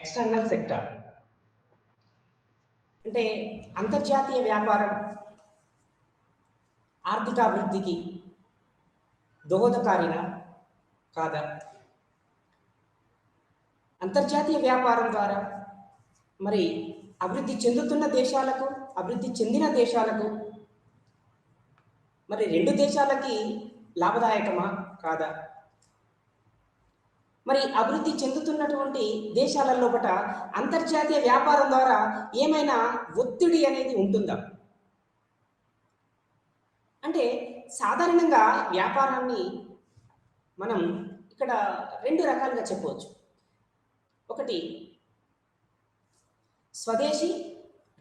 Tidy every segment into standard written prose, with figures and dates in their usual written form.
External sector అంటే అంతర్జాతీయ వ్యాపారం ఆర్థికాభివృద్ధికి దోహదకారినా కాదా? అంతర్జాతీయ వ్యాపారం ద్వారా మరి అభివృద్ధి చెందుతున్న దేశాలకు, అభివృద్ధి చెందిన దేశాలకు మరి రెండు దేశాలకి లాభదాయకమా కాదా? మరి అభివృద్ధి చెందుతున్నటువంటి దేశాల లోపల అంతర్జాతీయ వ్యాపారం ద్వారా ఏమైనా ఒత్తిడి అనేది ఉంటుందా? అంటే సాధారణంగా వ్యాపారాన్ని మనం ఇక్కడ రెండు రకాలుగా చెప్పవచ్చు. ఒకటి స్వదేశీ,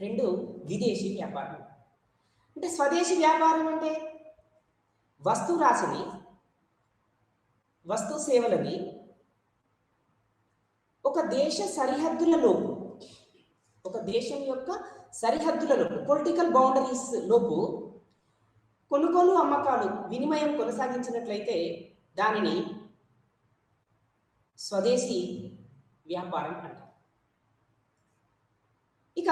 రెండు విదేశీ వ్యాపారం. అంటే స్వదేశీ వ్యాపారం అంటే వస్తు రాశిని, వస్తు సేవలని ఒక దేశ సరిహద్దులలోపు, ఒక దేశం యొక్క సరిహద్దులలోపు, పొలిటికల్ బౌండరీస్ లోపు కొనుగోలు అమ్మకాలు వినిమయం కొనసాగించినట్లయితే దానిని స్వదేశీ వ్యాపారం అంటారు. ఇక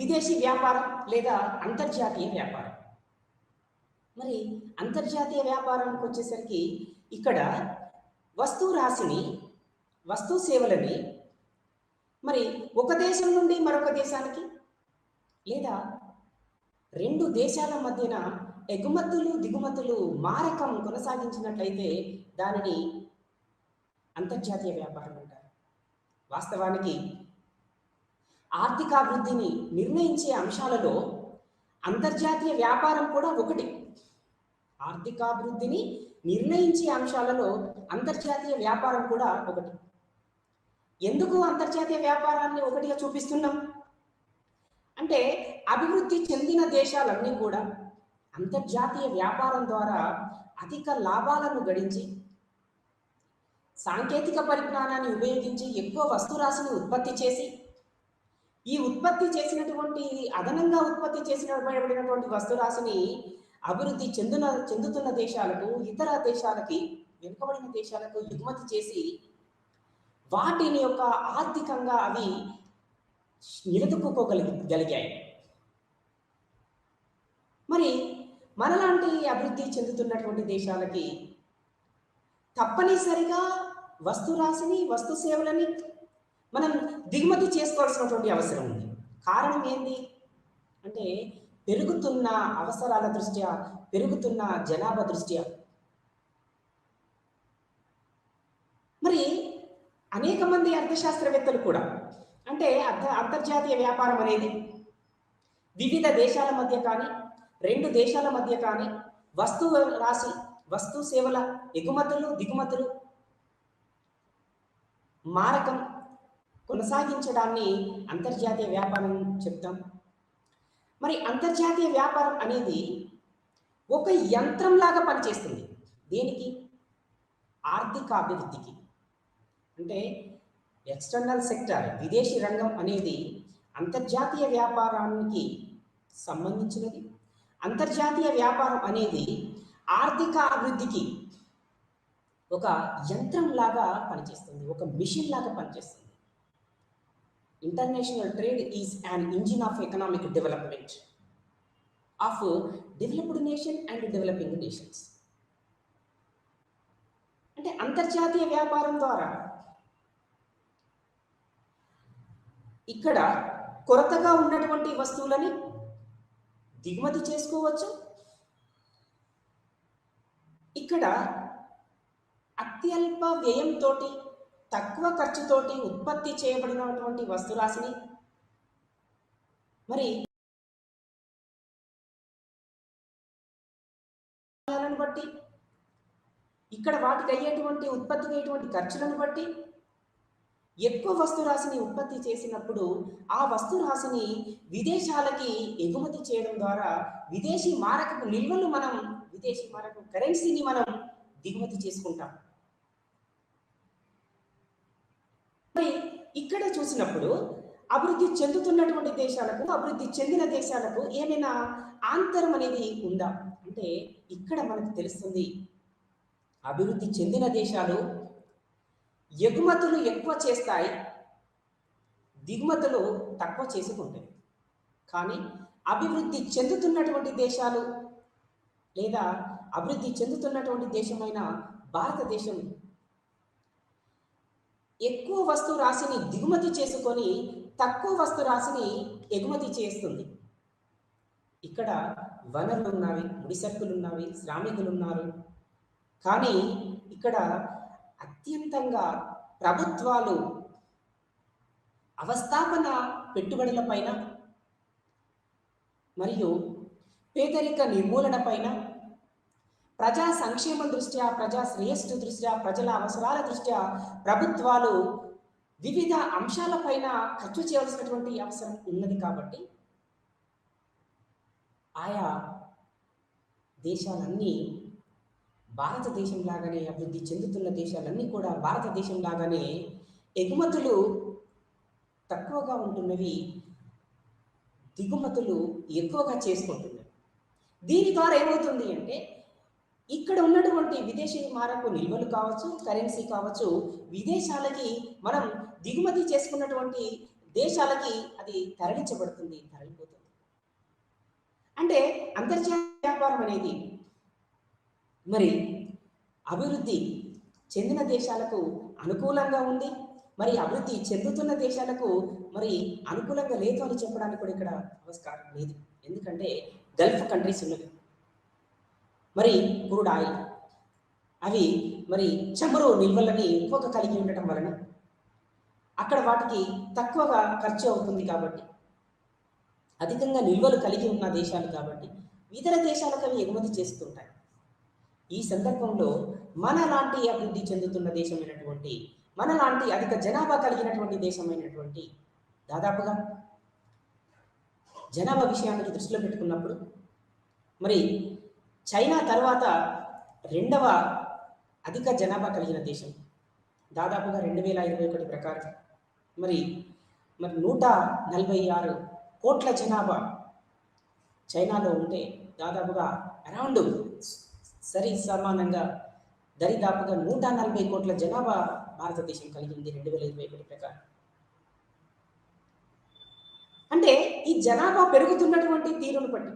విదేశీ వ్యాపారం లేదా అంతర్జాతీయ వ్యాపారం. మరి అంతర్జాతీయ వ్యాపారానికి వచ్చేసరికి ఇక్కడ వస్తు రాశిని, వస్తు సేవలని మరి ఒక దేశం నుండి మరొక దేశానికి లేదా రెండు దేశాల మధ్యన ఎగుమతులు దిగుమతులు మారకం కొనసాగించినట్లయితే దానిని అంతర్జాతీయ వ్యాపారం అంటారు. వాస్తవానికి ఆర్థికాభివృద్ధిని నిర్ణయించే అంశాలలో అంతర్జాతీయ వ్యాపారం కూడా ఒకటి. ఆర్థికాభివృద్ధిని నిర్ణయించే అంశాలలో అంతర్జాతీయ వ్యాపారం కూడా ఒకటి. ఎందుకు అంతర్జాతీయ వ్యాపారాన్ని ఒకటిగా చూపిస్తున్నాం అంటే అభివృద్ధి చెందిన దేశాలన్నీ కూడా అంతర్జాతీయ వ్యాపారం ద్వారా అధిక లాభాలను గడించి సాంకేతిక పరిజ్ఞానాన్ని ఉపయోగించి ఎక్కువ వస్తురాశిని ఉత్పత్తి చేసి ఈ ఉత్పత్తి చేసినటువంటి అదనంగా ఉత్పత్తి చేసినటువంటి వస్తురాశిని అభివృద్ధి చెందుతున్న దేశాలకు, ఇతర దేశాలకి, వెనుకబడిన దేశాలకు ఎగుమతి చేసి వాటిని యొక్క ఆర్థికంగా అవి నిలదొక్కుకోగలిగాయి. మరి మనలాంటి అభివృద్ధి చెందుతున్నటువంటి దేశాలకి తప్పనిసరిగా వస్తురాశిని, వస్తు సేవలని మనం దిగుమతి చేసుకోవాల్సినటువంటి అవసరం ఉంది. కారణం ఏంటి అంటే పెరుగుతున్న అవసరాల దృష్ట్యా, పెరుగుతున్న జనాభా దృష్ట్యా మరి అనేక మంది అర్థశాస్త్రవేత్తలు కూడా అంటే అంతర్జాతీయ వ్యాపారం అనేది వివిధ దేశాల మధ్య కానీ, రెండు దేశాల మధ్య కానీ వస్తు రాశి, వస్తు సేవల ఎగుమతులు దిగుమతులు మారకం కొనసాగించడాన్ని అంతర్జాతీయ వ్యాపారం చెప్తాం. మరి అంతర్జాతీయ వ్యాపారం అనేది ఒక యంత్రంలాగా పనిచేస్తుంది. దేనికి? ఆర్థిక అభివృద్ధికి. అంటే ఎక్స్టర్నల్ సెక్టార్, విదేశీ రంగం అనేది అంతర్జాతీయ వ్యాపారానికి సంబంధించినది. అంతర్జాతీయ వ్యాపారం అనేది ఆర్థిక అభివృద్ధికి ఒక యంత్రం లాగా పనిచేస్తుంది, ఒక మిషన్ లాగా పనిచేస్తుంది. International trade is an engine of economic development of developed nation and developing nations. అంటే అంతర్జాతీయ వ్యాపారం ద్వారా ఇక్కడ కొరతగా ఉన్నటువంటి వస్తువులని దిగుమతి చేసుకోవచ్చు. ఇక్కడ అత్యల్ప వ్యయంతో, తక్కువ ఖర్చుతోటి ఉత్పత్తి చేయబడినటువంటి వస్తురాశిని మరి బట్టి, ఇక్కడ వాటికి అయ్యేటువంటి ఉత్పత్తికి అయ్యేటువంటి ఖర్చులను బట్టి ఎక్కువ వస్తురాశిని ఉత్పత్తి చేసినప్పుడు ఆ వస్తురాశిని విదేశాలకి ఎగుమతి చేయడం ద్వారా విదేశీ మారకపు నిల్వలు మనం, విదేశీ మారకపు కరెన్సీని మనం దిగుమతి చేసుకుంటాం. మరి ఇక్కడ చూసినప్పుడు అభివృద్ధి చెందుతున్నటువంటి దేశాలకు, అభివృద్ధి చెందిన దేశాలకు ఏమైనా ఆంతరం అనేది ఉందా అంటే ఇక్కడ మనకు తెలుస్తుంది. అభివృద్ధి చెందిన దేశాలు ఎగుమతులు ఎక్కువ చేస్తాయి, దిగుమతులు తక్కువ చేసుకుంటాయి. కానీ అభివృద్ధి చెందుతున్నటువంటి దేశాలు లేదా అభివృద్ధి చెందుతున్నటువంటి దేశమైన భారతదేశం ఎక్కువ వస్తు రాశిని దిగుమతి చేసుకొని తక్కువ వస్తు రాశిని ఎగుమతి చేస్తుంది. ఇక్కడ వనరులు ఉన్నవి, ముడిసరుకులు ఉన్నవి, శ్రామికులు ఉన్నారు. కానీ ఇక్కడ అత్యంతంగా ప్రభుత్వాలు అవస్థాపన పెట్టుబడుల పైన మరియు పేదరిక నిర్మూలన పైన ప్రజా సంక్షేమం దృష్ట్యా, ప్రజా శ్రేయస్సు దృష్ట్యా, ప్రజల అవసరాల దృష్ట్యా ప్రభుత్వాలు వివిధ అంశాలపైన ఖర్చు చేయవలసినటువంటి అవసరం ఉన్నది. కాబట్టి ఆయా దేశాలన్నీ భారతదేశం లాగానే, అభివృద్ధి చెందుతున్న దేశాలన్నీ కూడా భారతదేశం లాగానే ఎగుమతులు తక్కువగా ఉంటున్నవి, దిగుమతులు ఎక్కువగా చేసుకుంటున్నవి. దీని ద్వారా ఏమవుతుంది అంటే ఇక్కడ ఉన్నటువంటి విదేశీ మారక నిల్వలు కావచ్చు, కరెన్సీ కావచ్చు, విదేశాలకి మనం దిగుమతి చేసుకున్నటువంటి దేశాలకి అది తరలించబడుతుంది, తరలిపోతుంది. అంటే అంతర్జాతీయ వ్యాపారం అనేది మరి అభివృద్ధి చెందిన దేశాలకు అనుకూలంగా ఉంది, మరి అభివృద్ధి చెందుతున్న దేశాలకు మరి అనుకూలంగా లేదు అని చెప్పడానికి కూడా ఇక్కడ ఆస్కారం లేదు. ఎందుకంటే గల్ఫ్ కంట్రీస్ ఉన్నవి, మరి క్రూడ్ ఆయిల్, అవి మరి చమురు నిల్వలని ఎక్కువగా కలిగి ఉండటం వలన అక్కడ వాటికి తక్కువగా ఖర్చు అవుతుంది. కాబట్టి అధికంగా నిల్వలు కలిగి ఉన్న దేశాలు కాబట్టి ఇతర దేశాలకు అవి ఎగుమతి చేస్తుంటాయి. ఈ సందర్భంలో మనలాంటి అభివృద్ధి చెందుతున్న దేశమైనటువంటి, మనలాంటి అధిక జనాభా కలిగినటువంటి దేశమైనటువంటి, దాదాపుగా జనాభా విషయానికి దృష్టిలో పెట్టుకున్నప్పుడు మరి చైనా తర్వాత రెండవ అధిక జనాభా కలిగిన దేశం, దాదాపుగా 2021 ప్రకారం మరి 146 కోట్ల జనాభా చైనాలో ఉంటే దాదాపుగా అరౌండ్ సమానంగా దరిదాపుగా 140 కోట్ల జనాభా భారతదేశం కలిగి ఉంది 2021 ప్రకారం. అంటే ఈ జనాభా పెరుగుతున్నటువంటి తీరును బట్టి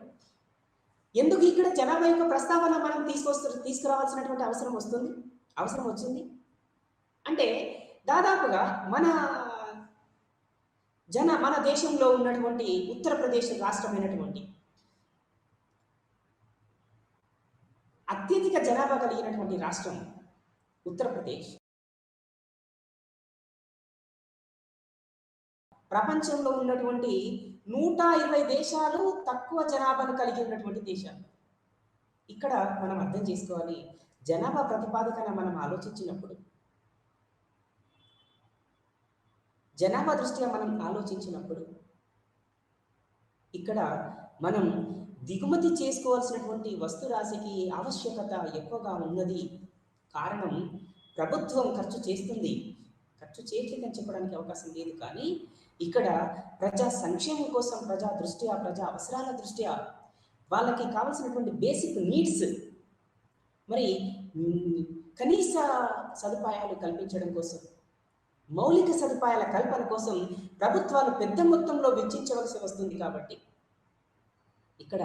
ఎందుకు ఇక్కడ జనాభా యొక్క ప్రస్తావన మనం తీసుకురావాల్సినటువంటి అవసరం వచ్చింది అంటే దాదాపుగా మన దేశంలో ఉన్నటువంటి ఉత్తరప్రదేశ్ రాష్ట్రమైనటువంటి అత్యధిక జనాభా కలిగినటువంటి రాష్ట్రం ఉత్తరప్రదేశ్. ప్రపంచంలో ఉన్నటువంటి 120 దేశాలు తక్కువ జనాభాను కలిగి ఉన్నటువంటి దేశాలు. ఇక్కడ మనం అర్థం చేసుకోవాలి, జనాభా ప్రతిపాదకన మనం ఆలోచించినప్పుడు, జనాభా దృష్ట్యా మనం ఆలోచించినప్పుడు ఇక్కడ మనం దిగుమతి చేసుకోవాల్సినటువంటి వస్తు రాశికి ఆవశ్యకత ఎక్కువగా ఉన్నది. కారణం ప్రభుత్వం ఖర్చు చేస్తుంది, ఖర్చు చేయట్లేదని చెప్పడానికి అవకాశం లేదు. కానీ ఇక్కడ ప్రజా సంక్షేమం కోసం, ప్రజా దృష్ట్యా, ప్రజా అవసరాల దృష్ట్యా వాళ్ళకి కావాల్సినటువంటి బేసిక్ నీడ్స్, మరి కనీస సదుపాయాలు కల్పించడం కోసం, మౌలిక సదుపాయాల కల్పన కోసం ప్రభుత్వాలు పెద్ద మొత్తంలో వెచ్చించవలసి వస్తుంది. కాబట్టి ఇక్కడ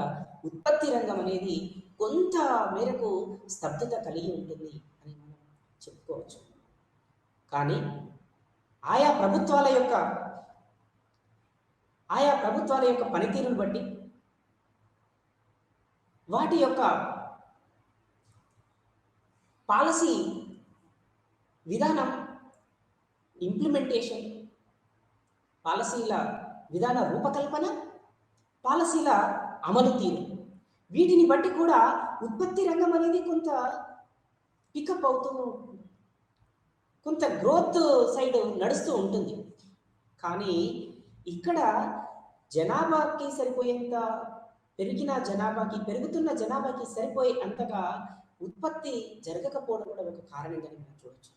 ఉత్పత్తి రంగం అనేది కొంత మేరకు స్తబ్దత కలిగి ఉంటుంది అని మనం చెప్పుకోవచ్చు. కానీ ఆయా ప్రభుత్వాల యొక్క పనితీరును బట్టి, వాటి యొక్క పాలసీ విధానం, ఇంప్లిమెంటేషన్, పాలసీల విధాన రూపకల్పన, పాలసీల అమలు తీరు, వీటిని బట్టి కూడా ఉత్పత్తి రంగం అనేది కొంత పికప్ అవుతూ, కొంత గ్రోత్ సైడ్ నడుస్తూ ఉంటుంది. కానీ ఇక్కడ జనాభాకి సరిపోయేంత పెరుగుతున్న జనాభాకి సరిపోయే అంతగా ఉత్పత్తి జరగకపోవడం కూడా ఒక కారణంగా మనం చూడవచ్చు.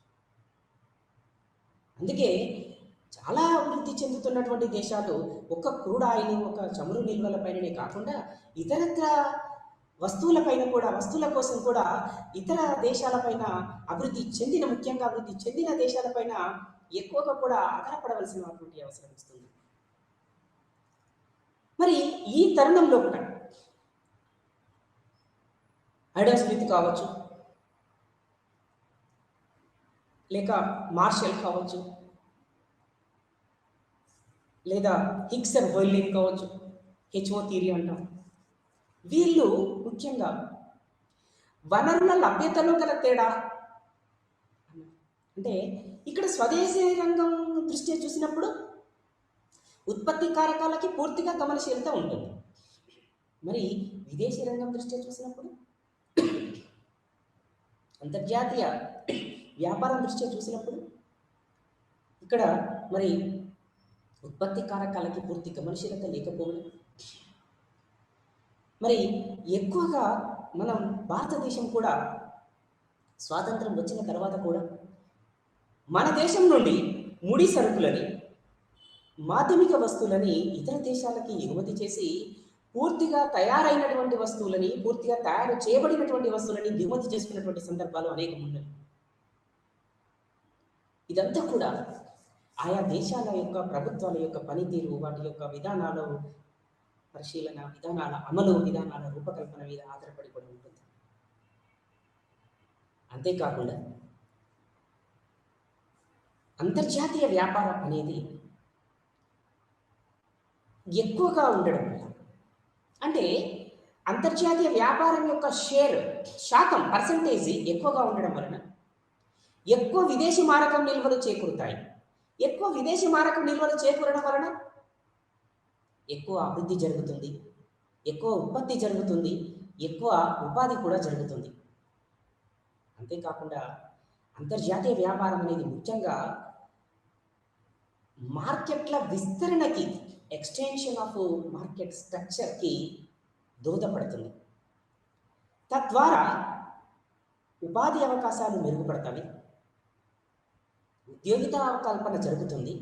అందుకే చాలా అభివృద్ధి చెందుతున్నటువంటి దేశాలు ఒక క్రూడ్ ఆయిల్, ఒక చమురు నిల్వల పైననే కాకుండా ఇతరత్ర వస్తువుల కోసం కూడా ఇతర దేశాలపైన ముఖ్యంగా అభివృద్ధి చెందిన దేశాలపైన ఎక్కువగా కూడా ఆధారపడవలసినటువంటి అవసరం వస్తుంది. మరి ఈ తరుణంలో కూడా ఐడమ్ స్మిత్ కావచ్చు, లేక మార్షల్ కావచ్చు, లేదా హిగ్స్ అండ్ బర్న్లీ కావచ్చు, హెచ్ఓ థియరీ అంటాం. వీళ్ళు ముఖ్యంగా వనరుల లభ్యతలో గల తేడా అంటే ఇక్కడ స్వదేశీ రంగం దృష్ట్యా చూసినప్పుడు ఉత్పత్తి కారకాలకి పూర్తిగా గమనశీలత ఉంటుంది. మరి విదేశీ రంగం దృష్ట్యా చూసినప్పుడు అంతర్జాతీయ వ్యాపారం దృష్ట్యా చూసినప్పుడు ఇక్కడ మరి ఉత్పత్తి కారకాలకి పూర్తి గమనశీలత లేకపోవడం, మరి ఎక్కువగా మనం భారతదేశం కూడా స్వాతంత్రం వచ్చిన తర్వాత కూడా మన దేశం నుండి ముడి సరుకులని, మాధ్యమిక వస్తువులని ఇతర దేశాలకి ఎగుమతి చేసి పూర్తిగా తయారైనటువంటి వస్తువులని, పూర్తిగా తయారు చేయబడినటువంటి వస్తువులని దిగుమతి చేసుకున్నటువంటి సందర్భాలు అనేకం ఉన్నాయి. ఇదంతా కూడా ఆయా దేశాల యొక్క ప్రభుత్వాల యొక్క పనితీరు, వాటి యొక్క విధానాలు పరిశీలన, విధానాల అమలు, విధానాల రూపకల్పన మీద ఆధారపడి కూడా ఉంటుంది. అంతేకాకుండా అంతర్జాతీయ వ్యాపారం అనేది ఎక్కువగా ఉండడం వల్ల, అంటే అంతర్జాతీయ వ్యాపారం యొక్క శాతం పర్సంటేజ్ ఎక్కువగా ఉండడం వలన ఎక్కువ విదేశీ మారకం నిల్వలు చేకూరుతాయి. ఎక్కువ విదేశీ మారకం నిల్వలు చేకూరడం వలన ఎక్కువ అభివృద్ధి జరుగుతుంది, ఎక్కువ ఉత్పత్తి జరుగుతుంది, ఎక్కువ ఉపాధి కూడా జరుగుతుంది. అంతేకాకుండా అంతర్జాతీయ వ్యాపారం అనేది ముఖ్యంగా మార్కెట్ల విస్తరణకి, ఎక్స్టెన్షన్ ఆఫ్ మార్కెట్ స్ట్రక్చర్కి దోహదపడుతుంది. తద్వారా ఉపాధి అవకాశాలు మెరుగుపడతాయి, ఉద్యోగిత కల్పన జరుగుతుంది.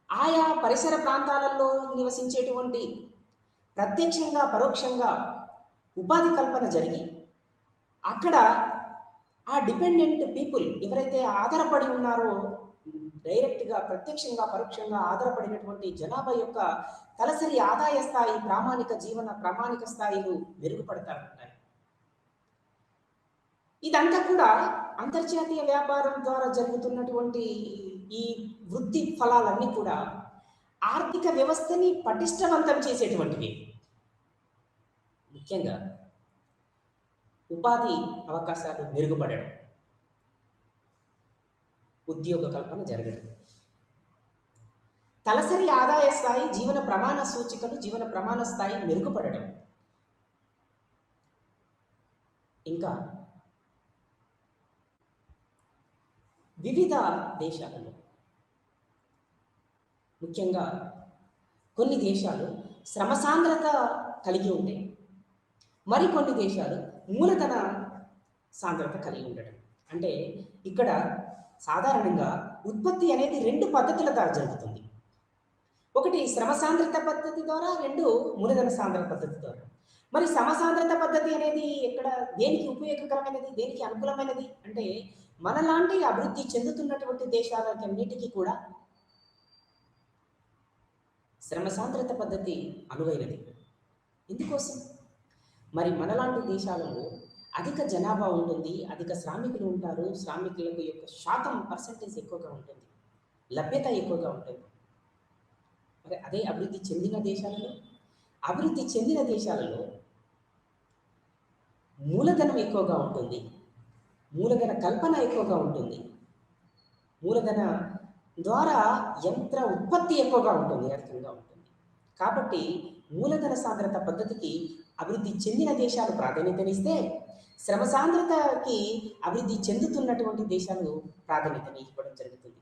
ఆయా పరిసర ప్రాంతాలలో నివసించేటువంటి ప్రత్యక్షంగా పరోక్షంగా ఉపాధి కల్పన జరిగి అక్కడ ఆ డిపెండెంట్ పీపుల్ ఎవరైతే ఆధారపడి ఉన్నారో, డైరెక్ట్గా ప్రత్యక్షంగా పరోక్షంగా ఆధారపడినటువంటి జనాభా యొక్క తలసరి ఆదాయ స్థాయి, ప్రామాణిక స్థాయిలు మెరుగుపడతాయి. ఇదంతా కూడా అంతర్జాతీయ వ్యాపారం ద్వారా జరుగుతున్నటువంటి ఈ వృద్ధి ఫలాలన్నీ కూడా ఆర్థిక వ్యవస్థని పటిష్టవంతం చేసేటువంటివి. ముఖ్యంగా ఉపాధి అవకాశాలు మెరుగుపడడం, ఉద్యోగ కల్పన జరగడం, తలసరి ఆదాయ స్థాయి, జీవన ప్రమాణ సూచికలు, జీవన ప్రమాణ స్థాయి మెరుగుపడడం, ఇంకా వివిధ దేశాలలో, ముఖ్యంగా కొన్ని దేశాలు శ్రమ సాంద్రత కలిగి ఉంటాయి, మరికొన్ని దేశాలు మూలధన సాంద్రత కలిగి ఉండడం. అంటే ఇక్కడ సాధారణంగా ఉత్పత్తి అనేది 2 పద్ధతుల ద్వారా జరుగుతుంది. ఒకటి శ్రమ సాంద్రత పద్ధతి ద్వారా, 2 మూలధన సాంద్రత పద్ధతి ద్వారా. మరి శ్రమ సాంద్రత పద్ధతి అనేది ఎక్కడ దేనికి ఉపయోగకరమైనది, దేనికి అనుకూలమైనది అంటే మనలాంటి అభివృద్ధి చెందుతున్నటువంటి దేశాలన్నిటికీ కూడా శ్రమ సాంద్రత పద్ధతి అనువైనది. ఎందుకోసం? మరి మనలాంటి దేశాలలో అధిక జనాభా ఉంటుంది, అధిక శ్రామికులు ఉంటారు, శ్రామికులకు యొక్క శాతం పర్సంటేజ్ ఎక్కువగా ఉంటుంది, లభ్యత ఎక్కువగా ఉంటుంది. మరి అదే అభివృద్ధి చెందిన దేశాలలో మూలధనం ఎక్కువగా ఉంటుంది, మూలధన కల్పన ఎక్కువగా ఉంటుంది, మూలధన ద్వారా యంత్ర ఉత్పత్తి ఎక్కువగా ఉంటుంది, అధికంగా ఉంటుంది. కాబట్టి మూలధన సాంద్రత పద్ధతికి అభివృద్ధి చెందిన దేశాలు ప్రాధాన్యతనిస్తే, శ్రమ సాంద్రతకి అభివృద్ధి చెందుతున్నటువంటి దేశాలు ప్రాధాన్యతని ఇవ్వడం జరుగుతుంది.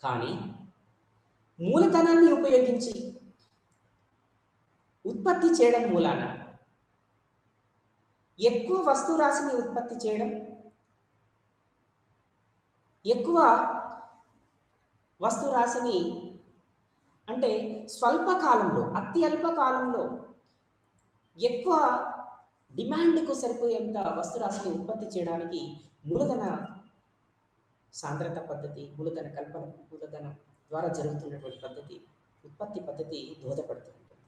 కానీ మూలధనాన్ని ఉపయోగించి ఉత్పత్తి చేయడం మూలాన ఎక్కువ వస్తు రాశిని ఉత్పత్తి చేయడం, ఎక్కువ వస్తు రాశిని అంటే స్వల్ప కాలంలో, అతి అల్ప కాలంలో ఎక్కువ డిమాండ్కు సరిపోయేంత వస్తు రాశిని ఉత్పత్తి చేయడానికి మూలధన సాంద్రత పద్ధతి, మూలధన కల్పన, మూలధనం ద్వారా జరుగుతున్నటువంటి పద్ధతి, ఉత్పత్తి పద్ధతి దోహదపడుతూ ఉంటుంది.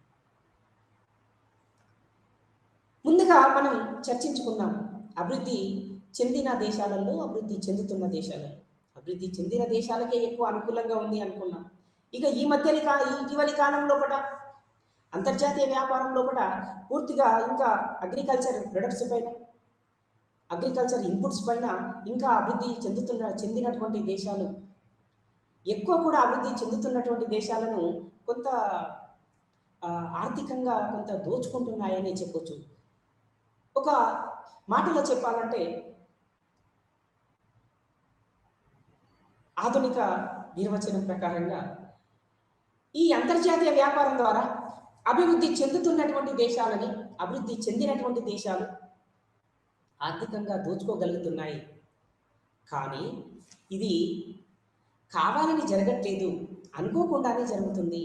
ముందుగా మనం చర్చించుకున్నాం అభివృద్ధి చెందిన దేశాలలో, అభివృద్ధి చెందుతున్న దేశాలలో. అభివృద్ధి చెందిన దేశాలకే ఎక్కువ అనుకూలంగా ఉంది అనుకున్నాం. ఇక ఈ ఇటీవలి కాలంలో కూడా అంతర్జాతీయ వ్యాపారంలో కూడా పూర్తిగా ఇంకా అగ్రికల్చర్ ప్రొడక్ట్స్ పైన, అగ్రికల్చర్ ఇన్పుట్స్ పైన ఇంకా అభివృద్ధి చెందినటువంటి దేశాలు, ఎక్కువ కూడా అభివృద్ధి చెందుతున్నటువంటి దేశాలను కొంత ఆర్థికంగా కొంత దోచుకుంటున్నాయని చెప్పొచ్చు. ఒక మాటలో చెప్పాలంటే ఆధునిక నిర్వచనం ప్రకారంగా ఈ అంతర్జాతీయ వ్యాపారం ద్వారా అభివృద్ధి చెందుతున్నటువంటి దేశాలని, అభివృద్ధి చెందినటువంటి దేశాలు ఆర్థికంగా దోచుకోగలుగుతున్నాయి. కానీ ఇది కావాలని జరగట్లేదు, అనుకోకుండానే జరుగుతుంది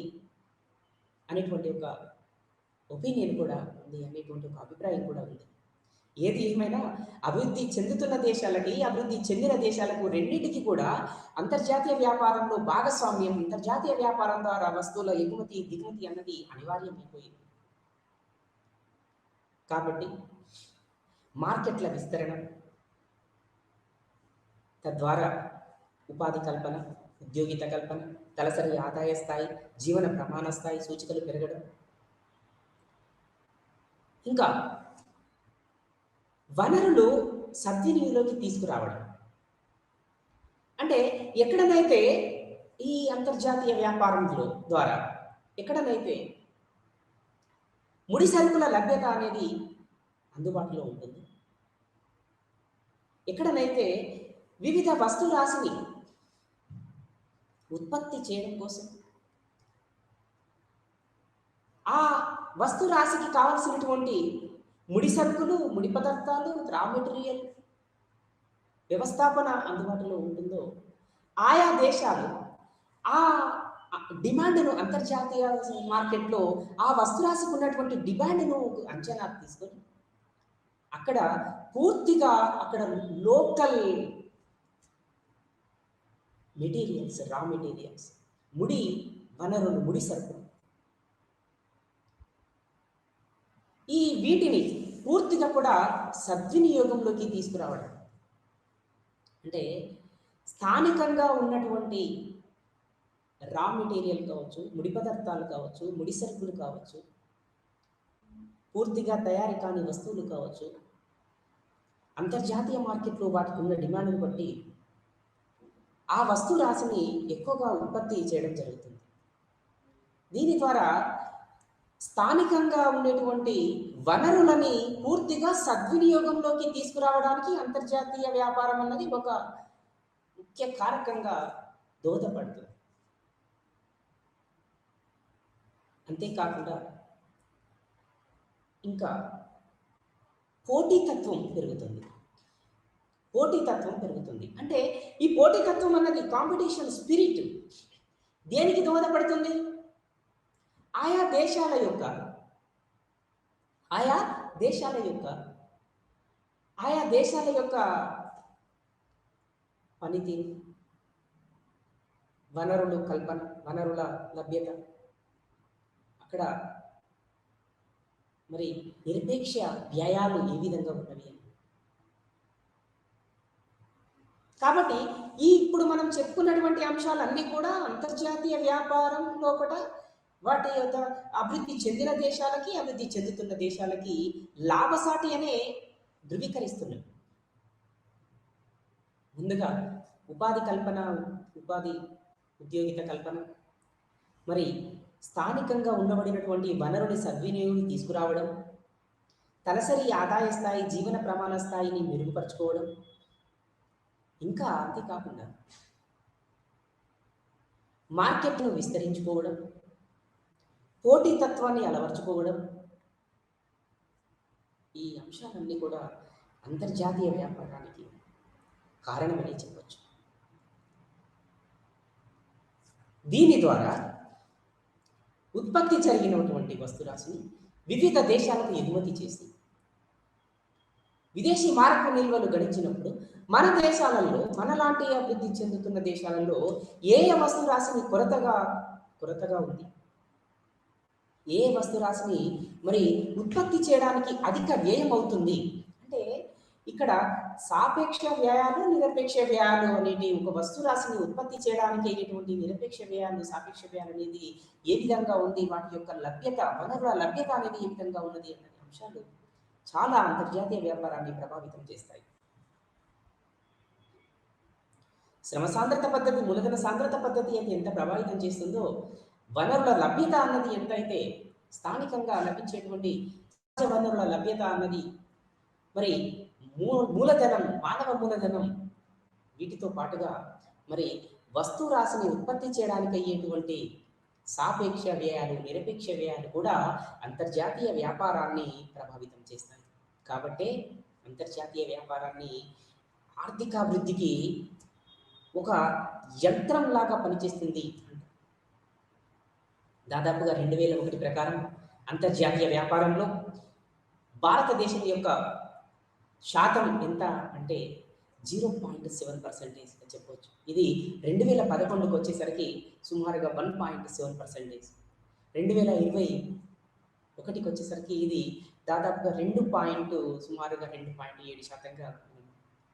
అనేటువంటి ఒక ఒపీనియన్ కూడా ఉంది, అనేటువంటి ఒక అభిప్రాయం కూడా ఉంది. ఏది ఏమైనా అభివృద్ధి చెందుతున్న దేశాలకి, అభివృద్ధి చెందిన దేశాలకు రెండింటికి కూడా అంతర్జాతీయ వ్యాపారంలో భాగస్వామ్యం, అంతర్జాతీయ వ్యాపారం ద్వారా వస్తువుల ఎగుమతి దిగుమతి అన్నది అనివార్యమైపోయింది. కాబట్టి మార్కెట్ల విస్తరణ, తద్వారా ఉపాధి కల్పన, ఉద్యోగిత కల్పన, తలసరి ఆదాయ స్థాయి, జీవన ప్రమాణ స్థాయి సూచికలు పెరగడం, ఇంకా వనరులు సద్వినియోగంలోకి తీసుకురావడం. అంటే ఎక్కడనైతే ఈ అంతర్జాతీయ వ్యాపారంలో ద్వారా ఎక్కడనైతే ముడి సరుకుల లభ్యత అనేది అందుబాటులో ఉంటుంది, ఎక్కడనైతే వివిధ వస్తురాశిని ఉత్పత్తి చేయడం కోసం ఆ వస్తురాశికి కావలసినటువంటి ముడి సరుకులు, ముడి పదార్థాలు, రా మెటీరియల్ వ్యవస్థాపన అందుబాటులో ఉంటుందో, ఆయా దేశాలు ఆ డిమాండ్ను, అంతర్జాతీయ మార్కెట్లో ఆ వస్తురాశికి ఉన్నటువంటి డిమాండ్ను అంచనా తీసుకొని అక్కడ పూర్తిగా అక్కడ లోకల్ మెటీరియల్స్, రా మెటీరియల్స్, ముడి వనరులు, ముడి సరుకులు, ఈ వీటిని పూర్తిగా కూడా సద్వినియోగంలోకి తీసుకురావడం. అంటే స్థానికంగా ఉన్నటువంటి రా మెటీరియల్ కావచ్చు, ముడి పదార్థాలు కావచ్చు, ముడి సరుకులు కావచ్చు, పూర్తిగా తయారీ కాని వస్తువులు కావచ్చు, అంతర్జాతీయ మార్కెట్లో వాటికి ఉన్న డిమాండ్ను బట్టి ఆ వస్తు రాశిని ఎక్కువగా ఉత్పత్తి చేయడం జరుగుతుంది. దీని ద్వారా స్థానికంగా ఉండేటువంటి వనరులని పూర్తిగా సద్వినియోగంలోకి తీసుకురావడానికి అంతర్జాతీయ వ్యాపారం అన్నది ఒక ముఖ్య కారకంగా దోహదపడుతుంది. అంతేకాకుండా ఇంకా పోటీతత్వం పెరుగుతుంది. పోటీతత్వం పెరుగుతుంది అంటే ఈ పోటీతత్వం అన్నది, కాంపిటీషన్ స్పిరిట్ దేనికి దోహదపడుతుంది? ఆయా దేశాల యొక్క పనితీరు, వనరులు కల్పన, వనరుల లభ్యత, అక్కడ మరి నిరపేక్ష వ్యయాలు ఏ విధంగా ఉన్నవి. కాబట్టి ఇప్పుడు మనం చెప్పుకున్నటువంటి అంశాలన్నీ కూడా అంతర్జాతీయ వ్యాపారంలో కూడా వాటి యొక్క అభివృద్ధి చెందిన దేశాలకి, అభివృద్ధి చెందుతున్న దేశాలకి లాభసాటి అనే ధృవీకరిస్తున్నాయి. ముందుగా ఉపాధి కల్పన, ఉద్యోగిత కల్పన, మరి స్థానికంగా ఉండబడినటువంటి వనరుని సద్వినియోగం తీసుకురావడం, తలసరి ఆదాయ స్థాయి, జీవన ప్రమాణ స్థాయిని మెరుగుపరచుకోవడం, ఇంకా అంతేకాకుండా మార్కెట్ను విస్తరించుకోవడం, పోటీతత్వాన్ని అలవర్చుకోవడం, ఈ అంశాలన్నీ కూడా అంతర్జాతీయ వ్యాపారానికి కారణమని చెప్పవచ్చు. దీని ద్వారా ఉత్పత్తి జరిగినటువంటి వస్తురాశిని వివిధ దేశాలకు ఎగుమతి చేసి విదేశీ మారక నిల్వలు గడించినప్పుడు మన దేశాలలో, మనలాంటి అభివృద్ధి చెందుతున్న దేశాలలో ఏ వస్తు రాశిని కొరతగా ఉంది? ఏ వస్తు రాశిని మరి ఉత్పత్తి చేయడానికి అధిక వ్యయం అవుతుంది? అంటే ఇక్కడ సాపేక్ష వ్యయాలు, నిరపేక్ష వ్యయాలు అనేటి ఒక వస్తు రాశిని ఉత్పత్తి చేయడానికి అయ్యేటువంటి నిరపేక్ష వ్యయాలు, సాపేక్ష వ్యయాలు అనేది ఏ విధంగా ఉంది? వాటి యొక్క లభ్యత, వనరుల లభ్యత అనేది ఏ విధంగా ఉన్నది అనే అంశాలు చాలా అంతర్జాతీయ వ్యాపారాన్ని ప్రభావితం చేస్తాయి. శ్రమ సాంద్రత పద్ధతి, మూలధన సాంద్రత పద్ధతి అని ఎంత ప్రభావితం చేస్తుందో, వనరుల లభ్యత అన్నది ఎంతైతే స్థానికంగా లభించేటువంటి సహజ వనరుల లభ్యత అన్నది మరి మూలధనం, మానవ మూలధనం వీటితో పాటుగా మరి వస్తు రాశిని ఉత్పత్తి చేయడానికి అయ్యేటువంటి సాపేక్ష వ్యయాలు, నిరపేక్ష వ్యయాలు కూడా అంతర్జాతీయ వ్యాపారాన్ని ప్రభావితం చేస్తాయి. కాబట్టే అంతర్జాతీయ వ్యాపారాన్ని ఆర్థికాభివృద్ధికి ఒక యంత్రంలాగా పనిచేస్తుంది. దాదాపుగా 2001 ప్రకారం అంతర్జాతీయ వ్యాపారంలో భారతదేశం యొక్క శాతం ఎంత అంటే 0.7% చెప్పవచ్చు. ఇది 2011కు వచ్చేసరికి సుమారుగా 1.7%. 2021కి వచ్చేసరికి ఇది దాదాపుగా సుమారుగా 2.7%గా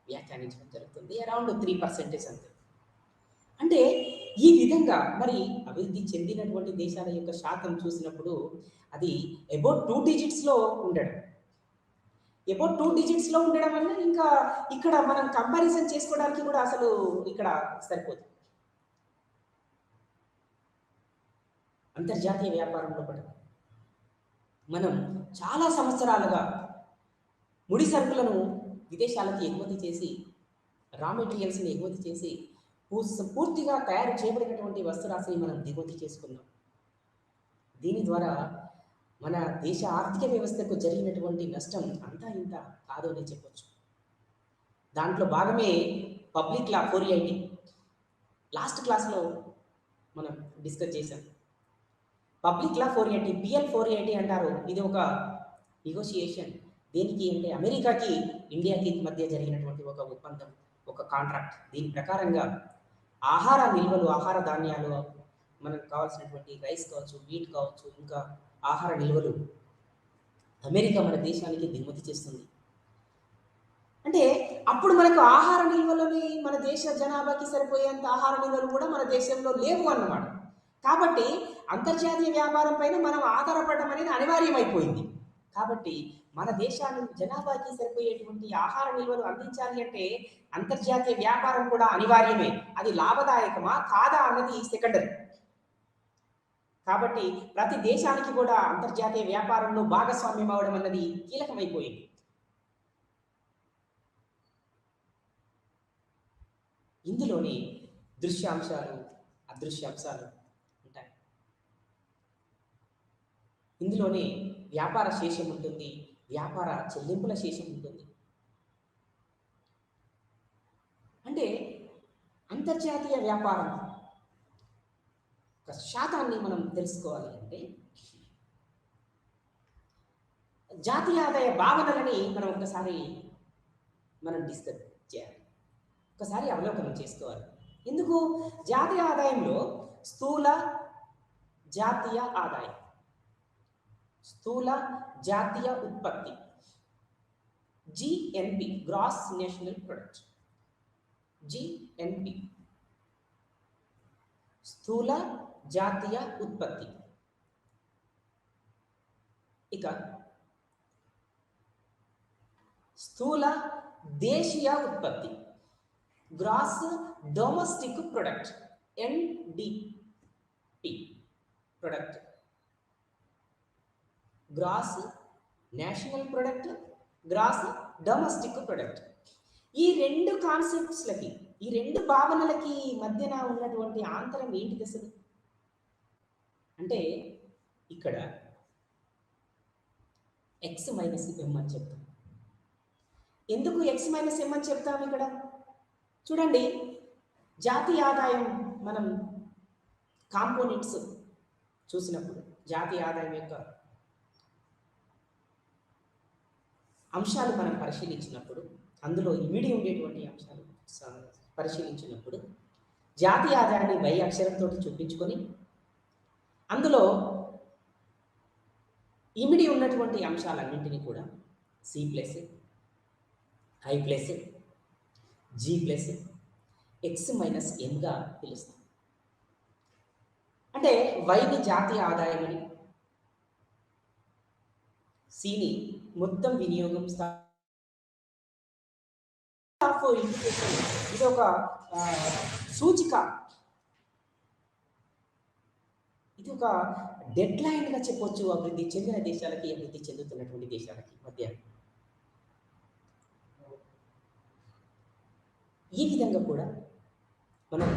వ్యాఖ్యానించడం జరుగుతుంది. అరౌండ్ 3% అంతే. అంటే ఈ విధంగా మరి అభివృద్ధి చెందినటువంటి దేశాల యొక్క శాతం చూసినప్పుడు అది అబౌట్ 2 డిజిట్స్లో ఉండడం. అబౌట్ 2 డిజిట్స్లో ఉండడం వల్ల ఇంకా ఇక్కడ మనం కంపారిజన్ చేసుకోవడానికి కూడా అసలు ఇక్కడ సరిపోదు. అంతర్జాతీయ వ్యాపారంలో కూడా మనం చాలా సంవత్సరాలుగా ముడి సరుకులను విదేశాలకు ఎగుమతి చేసి, రా మెటీరియల్స్ని ఎగుమతి చేసి పూర్తిగా తయారు చేయబడినటువంటి వస్తురాశిని మనం దిగుమతి చేసుకుందాం. దీని ద్వారా మన దేశ ఆర్థిక వ్యవస్థకు జరిగినటువంటి నష్టం అంతా ఇంత కాదు అని చెప్పొచ్చు. దాంట్లో భాగమే పబ్లిక్ లా 480. లాస్ట్ క్లాస్లో మనం డిస్కస్ చేశాం. పబ్లిక్ లా 480, PL 480 అంటారు. ఇది ఒక నెగోషియేషన్. దేనికి అంటే అమెరికాకి ఇండియాకి మధ్య జరిగినటువంటి ఒక ఒప్పందం, ఒక కాంట్రాక్ట్. దీని ప్రకారంగా ఆహార నిల్వలు, ఆహార ధాన్యాలు, మనకు కావాల్సినటువంటి రైస్ కావచ్చు, వీట్ కావచ్చు, ఇంకా ఆహార నిల్వలు అమెరికా మన దేశానికి దిగుమతి చేస్తుంది. అంటే అప్పుడు మనకు ఆహార నిల్వలని మన దేశ జనాభాకి సరిపోయేంత ఆహార నిల్వలు కూడా మన దేశంలో లేవు అన్నమాట. కాబట్టి అంతర్జాతీయ వ్యాపారం పైన మనం ఆధారపడడం అనేది అనివార్యమైపోయింది. కాబట్టి మన దేశాన్ని జనాభాకి సరిపోయేటువంటి ఆహార నిల్వలు అందించాలి అంటే అంతర్జాతీయ వ్యాపారం కూడా అనివార్యమే. అది లాభదాయకమా కాదా అన్నది సెకండరీ. కాబట్టి ప్రతి దేశానికి కూడా అంతర్జాతీయ వ్యాపారంలో భాగస్వామ్యం అవడం అన్నది కీలకమైపోయింది. ఇందులోని దృశ్యాంశాలు, అదృశ్యాంశాలు ఉంటాయి. ఇందులోనే వ్యాపార శేషం ఉంటుంది, వ్యాపార చెల్లింపుల శేషం ఉంటుంది. అంటే అంతర్జాతీయ వ్యాపారం ఒక శాతాన్ని మనం తెలుసుకోవాలి అంటే జాతీయ ఆదాయ భావనలని మనం ఒకసారి డిస్కస్ చేయాలి, ఒకసారి అవలోకనం చేసుకోవాలి. ఎందుకు? జాతీయ ఆదాయంలో స్థూల జాతీయ ఆదాయం, స్థూల జాతీయ ఉత్పత్తి, GNP, gross national product, GNP, స్థూల జాతీయ ఉత్పత్తి. ఇక స్థూల దేశీయ ఉత్పత్తి, gross domestic product, NDP product, gross national product, gross domestic product. ఈ రెండు కాన్సెప్ట్స్లకి, ఈ రెండు భావనలకి మధ్యన ఉన్నటువంటి ఆంతరం ఏంటిది అసలు అంటే ఇక్కడ ఎక్స్ మైనస్ ఎం అని చెప్తాం. ఎందుకు ఎక్స్ మైనస్ ఎం అని చెప్తాం? ఇక్కడ చూడండి, జాతీయ ఆదాయం మనం కాంపోనెంట్స్ చూసినప్పుడు, జాతీయ ఆదాయం యొక్క అంశాలు మనం పరిశీలించినప్పుడు అందులో ఇమిడి ఉండేటువంటి అంశాలు పరిశీలించినప్పుడు జాతీయ ఆదాయాన్ని వై అక్షరంతో చూపించుకొని అందులో ఇమిడి ఉన్నటువంటి అంశాలన్నింటినీ కూడా C plus, I plus, G plus, X minus ఎన్గా పిలుస్తాం. అంటే వైని జాతీయ ఆదాయం అని, సిని మొత్తం వినియోగం ఇది ఒక సూచిక, ఇది ఒక డెడ్ లైన్గా చెప్పొచ్చు అభివృద్ధి చెందిన దేశాలకి, అభివృద్ధి చెందుతున్నటువంటి దేశాలకి మధ్య. ఈ విధంగా కూడా మనం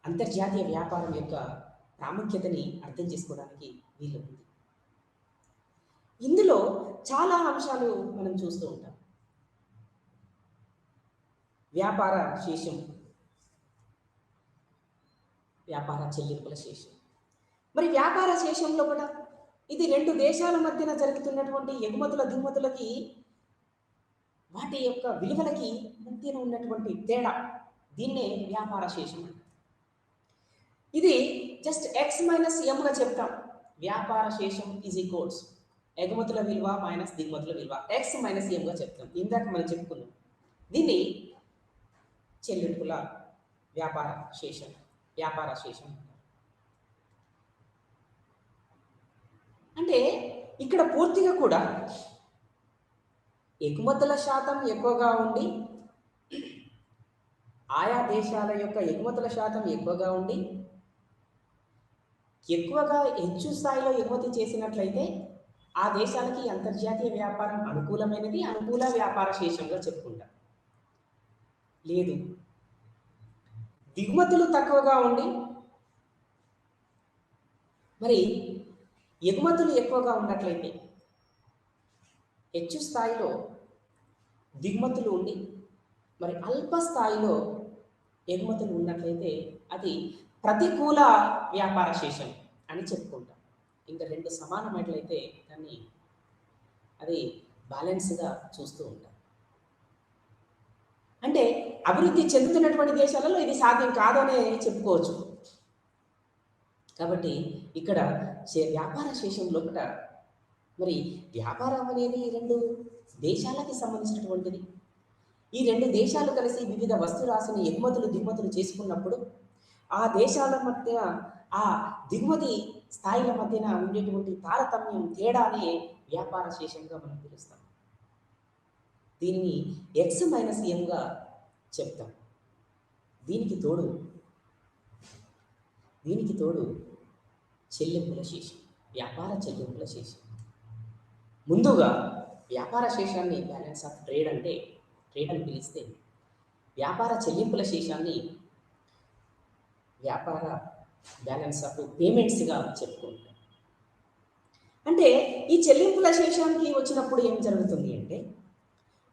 అంతర్జాతీయ వ్యాపారం యొక్క ప్రాముఖ్యతని అర్థం చేసుకోవడానికి వీలు ఉంది. ఇందులో చాలా అంశాలు మనం చూస్తూ ఉంటాం. వ్యాపార శేషం, వ్యాపార చెల్లింపుల శేషం. మరి వ్యాపార శేషంలో కూడా ఇది రెండు దేశాల మధ్యన జరుగుతున్నటువంటి ఎగుమతుల దిగుమతులకి, వాటి యొక్క విలువలకి మధ్యన ఉన్నటువంటి తేడా, దీన్నే వ్యాపార శేషం. ఇది జస్ట్ ఎక్స్ మైనస్ ఎంగా చెప్తాం. వ్యాపార శేషం ఈజ్ ఈక్వల్స్ ఎగుమతుల విలువ మైనస్ దిగుమతుల విలువ, ఎక్స్ మైనస్ ఎంగా చెప్తాం. ఇందాక మనం చెప్పుకున్నాం. దీన్ని చెల్లింపుల వ్యాపార శేషం, వ్యాపార శేషం. అంటే ఇక్కడ పూర్తిగా కూడా ఎగుమతుల శాతం ఎక్కువగా ఉండి, ఆయా దేశాల యొక్క ఎగుమతుల శాతం ఎక్కువగా ఉండి, ఎక్కువగా హెచ్చు స్థాయిలో ఎగుమతి చేసినట్లయితే ఆ దేశాలకి అంతర్జాతీయ వ్యాపారం అనుకూలమైనది, అనుకూల వ్యాపార శేషంగా చెప్పుకుంటాం. లేదు, దిగుమతులు తక్కువగా ఉండి మరి ఎగుమతులు ఎక్కువగా ఉన్నట్లయితే, హెచ్చు స్థాయిలో దిగుమతులు ఉండి మరి అల్ప స్థాయిలో ఎగుమతులు ఉన్నట్లయితే అది ప్రతికూల వ్యాపార శేషం అని చెప్పుకుంటాం. ఇంకా రెండు సమానమైనట్లయితే దాన్ని అది బ్యాలెన్స్గా చూస్తూ ఉంటాం. అంటే అభివృద్ధి చెందుతున్నటువంటి దేశాలలో ఇది సాధ్యం కాదనే చెప్పుకోవచ్చు. కాబట్టి ఇక్కడ వ్యాపార శేషం లోపల మరి వ్యాపారం అనేది రెండు దేశాలకి సంబంధించినటువంటిది. ఈ రెండు దేశాలు కలిసి వివిధ వస్తురాశిని ఎగుమతులు దిగుమతులు చేసుకున్నప్పుడు ఆ దేశాల మధ్య ఆ దిగుమతి స్థాయిల మధ్యన ఉండేటువంటి తారతమ్యం, తేడానే వ్యాపార శేషంగా మనం పిలుస్తాం. దీనిని ఎక్స్ మైనస్ ఎంగా చెప్తాం. దీనికి తోడు చెల్లింపుల శేషం, వ్యాపార చెల్లింపుల శేషం. ముందుగా వ్యాపార శేషాన్ని బ్యాలెన్స్ ఆఫ్ ట్రేడ్ అంటే ట్రేడ్ అని పిలిస్తే, వ్యాపార చెల్లింపుల శేషాన్ని వ్యాపార బ్యాలెన్స్ ఆఫ్ పేమెంట్స్గా చెప్పుకుంటాం. అంటే ఈ చెల్లింపుల శేషానికి వచ్చినప్పుడు ఏం జరుగుతుంది అంటే,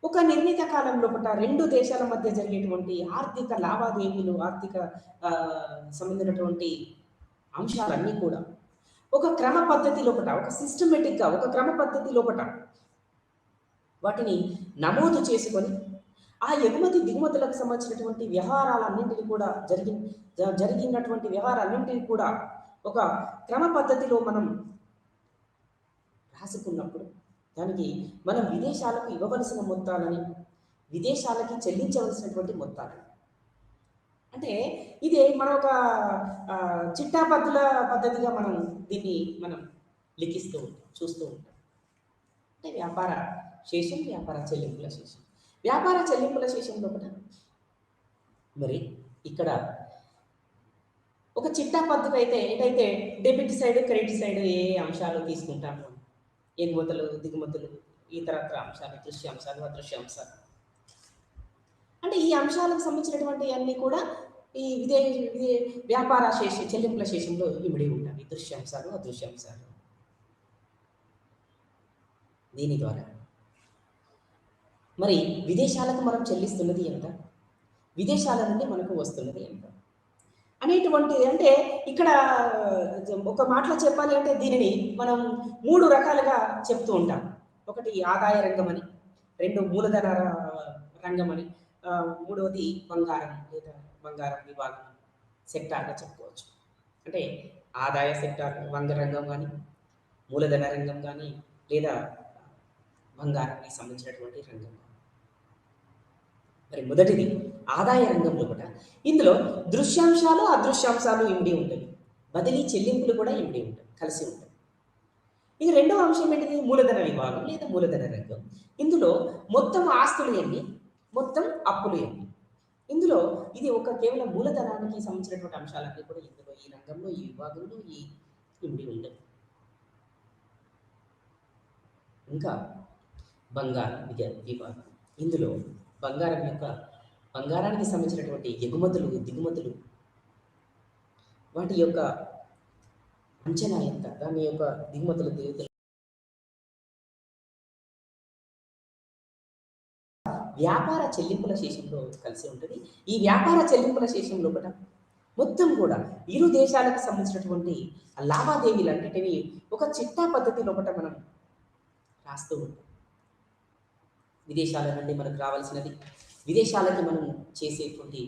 ఒక నిర్ణీత కాలం లోపల రెండు దేశాల మధ్య జరిగేటువంటి ఆర్థిక లావాదేవీలు, ఆర్థిక సంబంధించినటువంటి అంశాలన్నీ కూడా ఒక క్రమ పద్ధతి లోపల, ఒక సిస్టమేటిక్గా, ఒక క్రమ పద్ధతి లోపల వాటిని నమోదు చేసుకొని ఆ ఎగుమతి దిగుమతులకు సంబంధించినటువంటి వ్యవహారాలన్నింటినీ కూడా జరిగినటువంటి వ్యవహారాలన్నింటినీ కూడా ఒక క్రమ పద్ధతిలో మనం రాసుకున్నప్పుడు దానికి మనం విదేశాలకు ఇవ్వవలసిన మొత్తాలని, విదేశాలకి చెల్లించవలసినటువంటి మొత్తాలని, అంటే ఇది మన ఒక చిట్టాపద్దుల పద్ధతిగా మనం దీన్ని లిఖిస్తూ ఉంటాం, చూస్తూ ఉంటాం. అంటే వ్యాపార శేషం, వ్యాపార చెల్లింపుల శేషం. వ్యాపార చెల్లింపుల శేషంలో కూడా మరి ఇక్కడ ఒక చిట్టా పద్ధతి అయితే ఏదైతే డెబిట్ సైడ్, క్రెడిట్ సైడ్ ఏ అంశాలు తీసుకుంటాము, ఎగుమతులు దిగుమతులు, ఇతరత్ర అంశాలు, దృశ్యాంశాలు, అదృశ్యాంశాలు, అంటే ఈ అంశాలకు సంబంధించినటువంటి అన్నీ కూడా ఈ వ్యాపార చెల్లింపుల శేషంలో ఇమిడి ఉంటాయి. దృశ్యాంశాలు, అదృశ్యాంశాలు. దీని ద్వారా మరి విదేశాలకు మనం చెల్లిస్తున్నది ఎంత, విదేశాల నుండి మనకు వస్తున్నది ఎంత అనేటువంటి, అంటే ఇక్కడ ఒక మాటలో చెప్పాలి అంటే దీనిని మనం మూడు రకాలుగా చెప్తూ ఉంటాం. ఒకటి ఆదాయ రంగం అని, రెండు మూలధన రంగం అని, మూడవది బంగారం లేదా బంగారం విభాగం సెక్టార్గా చెప్పుకోవచ్చు. అంటే ఆదాయ సెక్టార్ రంగం కానీ, మూలధన రంగం కానీ, లేదా బంగారానికి సంబంధించినటువంటి రంగం. మరి మొదటిది ఆదాయ రంగంలో కూడా ఇందులో దృశ్యాంశాలు అదృశ్యాంశాలు ఇమిడి ఉంటాయి, బదిలీ చెల్లింపులు కూడా ఇమిడి ఉంటాయి, కలిసి ఉంటాయి. ఇక రెండవ అంశం ఏంటిది? మూలధన విభాగం లేదా మూలధన రంగం. ఇందులో మొత్తం ఆస్తులు ఎన్ని, మొత్తం అప్పులు ఎన్ని. ఇందులో ఇది ఒక కేవలం మూలధనానికి సంబంధించినటువంటి అంశాలన్నీ కూడా ఇందులో ఈ రంగంలో ఈ విభాగంలో ఈ ఇమిడి ఉంటాయి. ఇంకా బంగారం విభాగం. ఇందులో బంగారానికి సంబంధించినటువంటి ఎగుమతులు దిగుమతులు, వాటి యొక్క అంచనా ఎంత, దాని యొక్క దిగుమతులు వ్యాపార చెల్లింపుల శేషంలో కలిసి ఉంటుంది. ఈ వ్యాపార చెల్లింపుల శేషం లోపల మొత్తం కూడా ఇరు దేశాలకు సంబంధించినటువంటి లావాదేవీలన్నిటినీ ఒక చిట్టా పద్ధతి లోపల మనం రాస్తూ ఉంటాం. విదేశాల నుండి మనకు రావాల్సినది, విదేశాలకి మనం చేసేటువంటి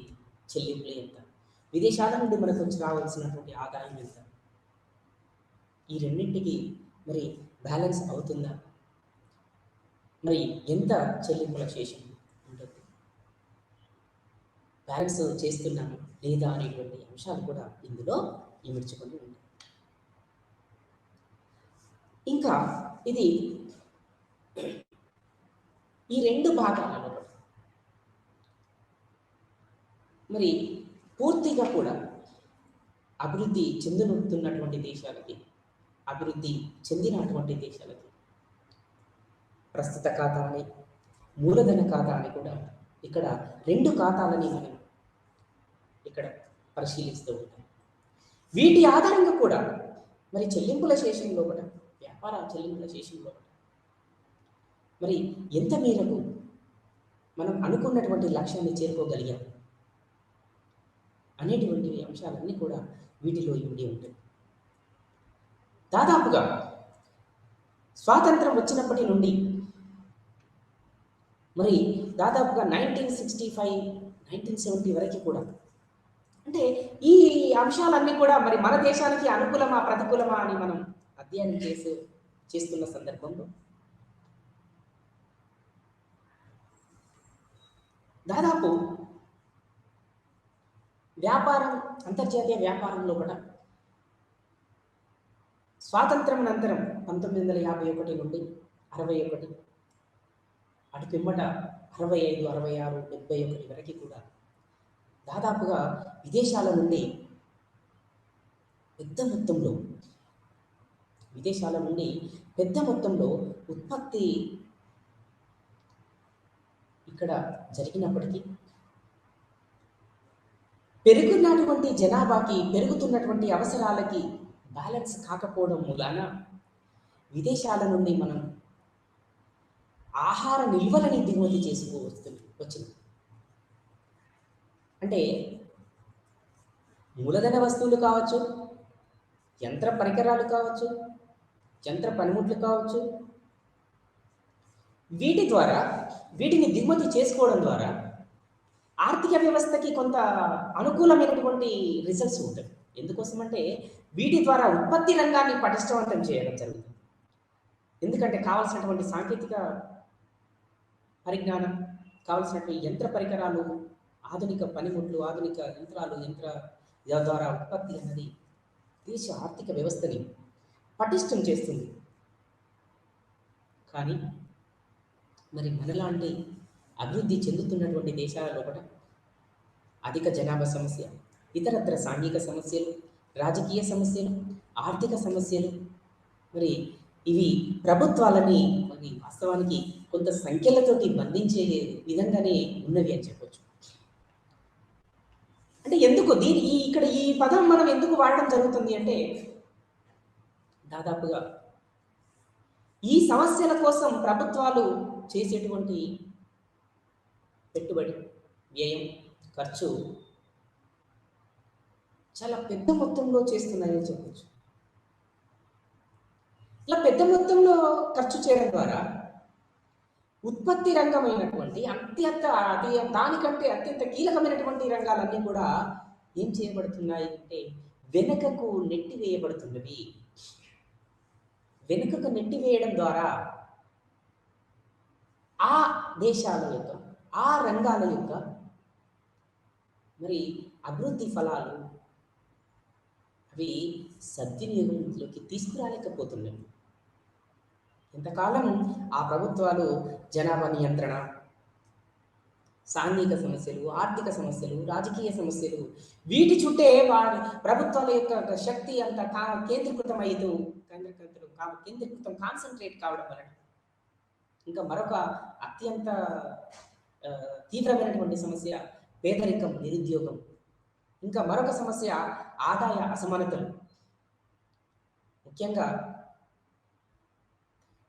చెల్లింపులు ఎంత, విదేశాల నుండి మనకు వచ్చి రావాల్సినటువంటి ఆదాయం ఎంత, ఈ రెండింటికి మరి బ్యాలెన్స్ అవుతుందా, మరి ఎంత చెల్లింపుల శేషం ఉంటుంది, బ్యాలెన్స్ చేస్తున్నాము లేదా అనేటువంటి అంశాలు కూడా ఇందులో ఇమిడ్చుకొని ఉంటాయి. ఇంకా ఇది ఈ రెండు భాగాలలో మరి పూర్తిగా కూడా అభివృద్ధి చెందుతున్నటువంటి దేశాలకి, అభివృద్ధి చెందినటువంటి దేశాలకి ప్రస్తుత ఖాతా అని, మూలధన ఖాతా అని కూడా ఇక్కడ రెండు ఖాతాలని మనం ఇక్కడ పరిశీలిస్తూ ఉంటాం. వీటి ఆధారంగా కూడా మరి చెల్లింపుల శేషంలో కూడా, వ్యాపార చెల్లింపుల శేషంలో కూడా మరి ఎంత మేరకు మనం అనుకున్నటువంటి లక్ష్యాన్ని చేరుకోగలిగాం అనేటువంటి అంశాలన్నీ కూడా వీటిలో ఇమిడి ఉంటాయి. దాదాపుగా స్వాతంత్రం వచ్చినప్పటి నుండి మరి దాదాపుగా 1965, 1970 వరకు కూడా, అంటే ఈ అంశాలన్నీ కూడా మరి మన దేశానికి అనుకూలమా ప్రతికూలమా అని మనం అధ్యయనం చేస్తున్న సందర్భంలో దాదాపు వ్యాపారం, అంతర్జాతీయ వ్యాపారంలో కూడా స్వాతంత్రం అనంతరం 1951 నుండి 61, అటు పిమ్మట 65, 66, 71 వరకు కూడా దాదాపుగా విదేశాల నుండి పెద్ద మొత్తంలో ఉత్పత్తి ఇక్కడ జరిగినప్పటికీ పెరుగుతున్నటువంటి జనాభాకి, పెరుగుతున్నటువంటి అవసరాలకి బ్యాలెన్స్ కాకపోవడం మూలాన విదేశాల నుండి మనం ఆహార నిల్వలని దిగుమతి వచ్చింది. అంటే మూలధన వస్తువులు కావచ్చు, యంత్ర పరికరాలు కావచ్చు, యంత్ర పనిముట్లు కావచ్చు, వీటిని దిగుమతి చేసుకోవడం ద్వారా ఆర్థిక వ్యవస్థకి కొంత అనుకూలమైనటువంటి రిజల్ట్స్ ఉంటాయి. ఎందుకోసం అంటే వీటి ద్వారా ఉత్పత్తి రంగాన్ని పటిష్టవంతం చేయడం జరుగుతుంది. ఎందుకంటే కావాల్సినటువంటి సాంకేతిక పరిజ్ఞానం, కావాల్సినటువంటి యంత్ర పరికరాలు, ఆధునిక పనిముట్లు, ఆధునిక యంత్ర ద్వారా ఉత్పత్తి అన్నది దేశ ఆర్థిక వ్యవస్థని పటిష్టం చేస్తుంది. కానీ మరి మనలాంటి అభివృద్ధి చెందుతున్నటువంటి దేశాల లోపల అధిక జనాభా సమస్య, ఇతరత్ర సాంఘిక సమస్యలు, రాజకీయ సమస్యలు, ఆర్థిక సమస్యలు, మరి ఇవి ప్రభుత్వాలని మరి వాస్తవానికి కొంత సంఖ్యలతోటి బంధించే విధంగానే ఉన్నవి అని చెప్పొచ్చు. అంటే ఎందుకు ఇక్కడ ఈ పదం మనం ఎందుకు వాడడం జరుగుతుంది అంటే, దాదాపుగా ఈ సమస్యల కోసం ప్రభుత్వాలు చేసేటువంటి పెట్టుబడి, వ్యయం, ఖర్చు చాలా పెద్ద మొత్తంలో చేస్తున్నాయని చెప్పచ్చు. ఇలా పెద్ద మొత్తంలో ఖర్చు చేయడం ద్వారా ఉత్పత్తి రంగమైనటువంటి దానికంటే అత్యంత కీలకమైనటువంటి రంగాలన్నీ కూడా ఏం చేయబడుతున్నాయి అంటే వెనుకకు నెట్టివేయబడుతున్నవి. వెనుకకు నెట్టివేయడం ద్వారా ఆ దేశాల యొక్క, ఆ రంగాల యొక్క మరి అభివృద్ధి ఫలాలు అవి సద్వినియోగంలోకి తీసుకురాలేకపోతున్నాయి. ఇంతకాలం ఆ ప్రభుత్వాలు జనాభా నియంత్రణ, సాంఘిక సమస్యలు, ఆర్థిక సమస్యలు, రాజకీయ సమస్యలు వీటి చుట్టే వారి ప్రభుత్వాల యొక్క శక్తి అంతా కేంద్రీకృతం కాన్సన్ట్రేట్ కావడం వలన ఇంకా మరొక అత్యంత తీవ్రమైనటువంటి సమస్య పేదరికం, నిరుద్యోగం, ఇంకా మరొక సమస్య ఆదాయ అసమానతలు, ముఖ్యంగా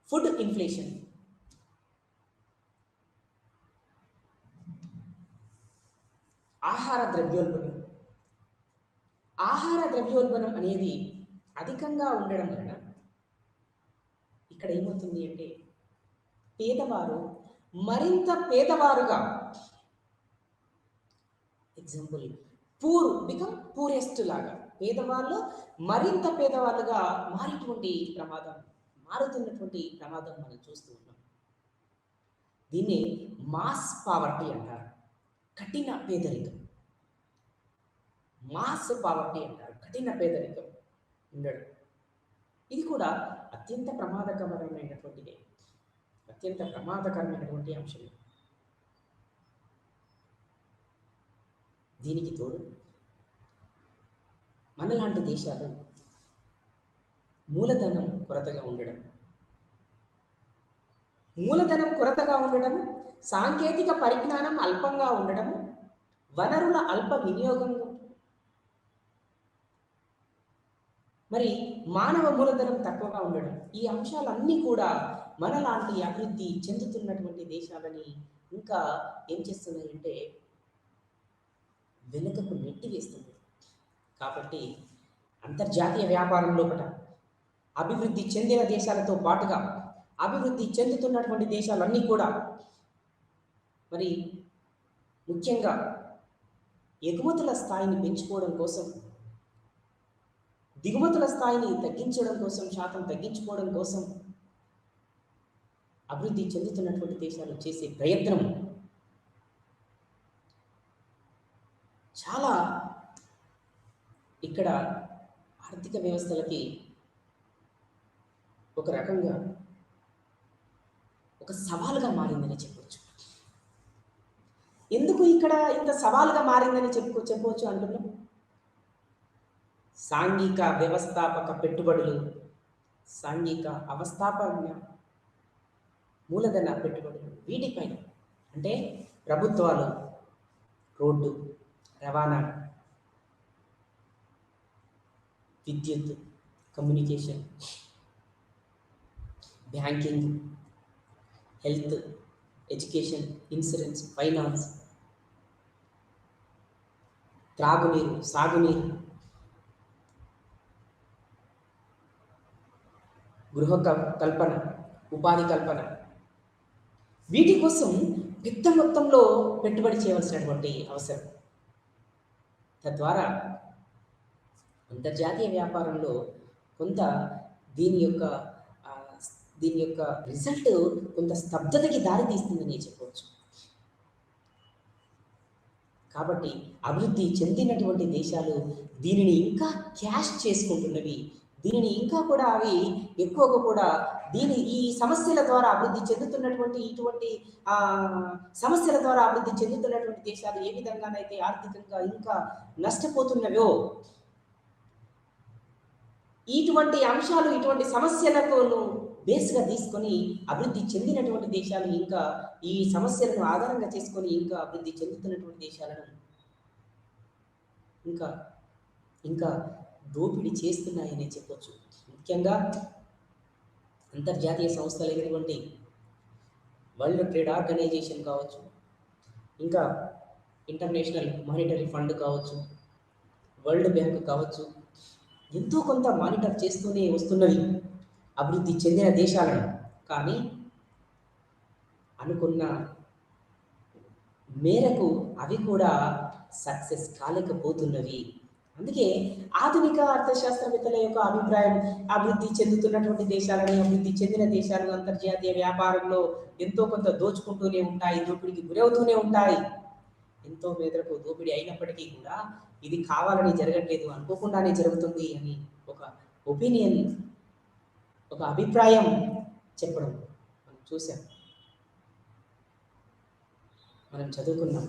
ఫుడ్ ఇన్ఫ్లేషన్. ఆహార ద్రవ్యోల్బణం అనేది అధికంగా ఉండడం వలన ఇక్కడ ఏమవుతుంది అంటే పేదవారు మరింత పేదవారుగా, ఎగ్జాంపుల్ పూర్ బికమ్ పూరెస్ట్ లాగా, పేదవాళ్ళు మరింత పేదవాళ్ళుగా మారుతున్నటువంటి ప్రమాదం మనం చూస్తూ ఉన్నాం. దీన్ని మాస్ పావర్టీ అంటారు, కఠిన పేదరికం. మాస్ పావర్టీ అంటారు, కఠిన పేదరికం ఉండడం. ఇది కూడా అత్యంత ప్రమాదకరమైనటువంటి అంశం. దీనికి తోడు మనలాంటి దేశాలు మూలధనం కొరతగా ఉండడం, సాంకేతిక పరిజ్ఞానం అల్పంగా ఉండడం, వనరుల అల్ప వినియోగం, మరి మానవ మూలధనం తక్కువగా ఉండడం, ఈ అంశాలన్నీ కూడా మనలాంటి అభివృద్ధి చెందుతున్నటువంటి దేశాలని ఇంకా ఏం చేస్తున్నాయంటే వెనుకకు నెట్టివేస్తుంది. కాబట్టి అంతర్జాతీయ వ్యాపారం లోపల అభివృద్ధి చెందిన దేశాలతో పాటుగా అభివృద్ధి చెందుతున్నటువంటి దేశాలన్నీ కూడా మరి ముఖ్యంగా ఎగుమతుల స్థాయిని పెంచుకోవడం కోసం, దిగుమతుల స్థాయిని శాతం తగ్గించుకోవడం కోసం అభివృద్ధి చెందుతున్నటువంటి దేశాలు చేసే ప్రయత్నం చాలా ఇక్కడ ఆర్థిక వ్యవస్థలకి ఒక రకంగా ఒక సవాలుగా మారిందని చెప్పవచ్చు. ఎందుకు ఇక్కడ ఇంత సవాలుగా మారిందని చెప్పవచ్చు అంటున్నాం? సాంఘిక వ్యవస్థాపక పెట్టుబడులు, సాంఘిక అవస్థాపన మూలధన పెట్టుబడులు, వీటిపైన అంటే ప్రభుత్వాలు, రోడ్డు, రవాణా, విద్యుత్, communication, banking, health, education, insurance, finance, త్రాగునీరు, సాగునీరు, గృహ కల్పన, ఉపాధి కల్పన, వీటి కోసం పెద్ద మొత్తంలో పెట్టుబడి చేయవలసినటువంటి అవసరం. తద్వారా అంతర్జాతీయ వ్యాపారంలో కొంత దీని యొక్క రిజల్ట్ కొంత స్తబ్దతకి దారితీస్తుందని చెప్పవచ్చు. కాబట్టి అభివృద్ధి చెందినటువంటి దేశాలు దీనిని ఇంకా క్యాష్ చేసుకుంటున్నవి, దీనిని ఇంకా కూడా అవి ఎక్కువగా కూడా ఈ సమస్యల ద్వారా అభివృద్ధి చెందుతున్నటువంటి దేశాలు ఏ విధంగానైతే ఆర్థికంగా ఇంకా నష్టపోతున్నవో, ఇటువంటి అంశాలు, ఇటువంటి సమస్యలకు బేస్గా తీసుకొని అభివృద్ధి చెందినటువంటి దేశాలు ఇంకా ఈ సమస్యలను ఆధారంగా చేసుకొని ఇంకా అభివృద్ధి చెందుతున్నటువంటి దేశాలను ఇంకా దోపిడీ చేస్తున్నాయని చెప్పొచ్చు. ముఖ్యంగా అంతర్జాతీయ సంస్థలైనటువంటి వరల్డ్ ట్రేడ్ ఆర్గనైజేషన్ కావచ్చు, ఇంకా ఇంటర్నేషనల్ మానిటరీ ఫండ్ కావచ్చు, వరల్డ్ బ్యాంక్ కావచ్చు, ఎంతో కొంత మానిటర్ చేస్తూనే వస్తున్నవి అభివృద్ధి చెందిన దేశాలను. కానీ అనుకున్న మేరకు అవి కూడా సక్సెస్ కాలేకపోతున్నవి. అందుకే ఆధునిక అర్థశాస్త్రవేత్తల యొక్క అభిప్రాయం, అభివృద్ధి చెందుతున్నటువంటి దేశాలని, అభివృద్ధి చెందిన దేశాలు అంతర్జాతీయ వ్యాపారంలో ఎంతో కొంత దోచుకుంటూనే ఉంటాయి, దోపిడీకి గురవుతూనే ఉంటాయి. ఎంతో మేరకు దోపిడీ అయినప్పటికీ కూడా ఇది కావాలని జరగట్లేదు, అనుకోకుండానే జరుగుతుంది అని ఒక ఒపీనియన్, ఒక అభిప్రాయం చెప్పడం మనం చూసాం, మనం చదువుకున్నాం.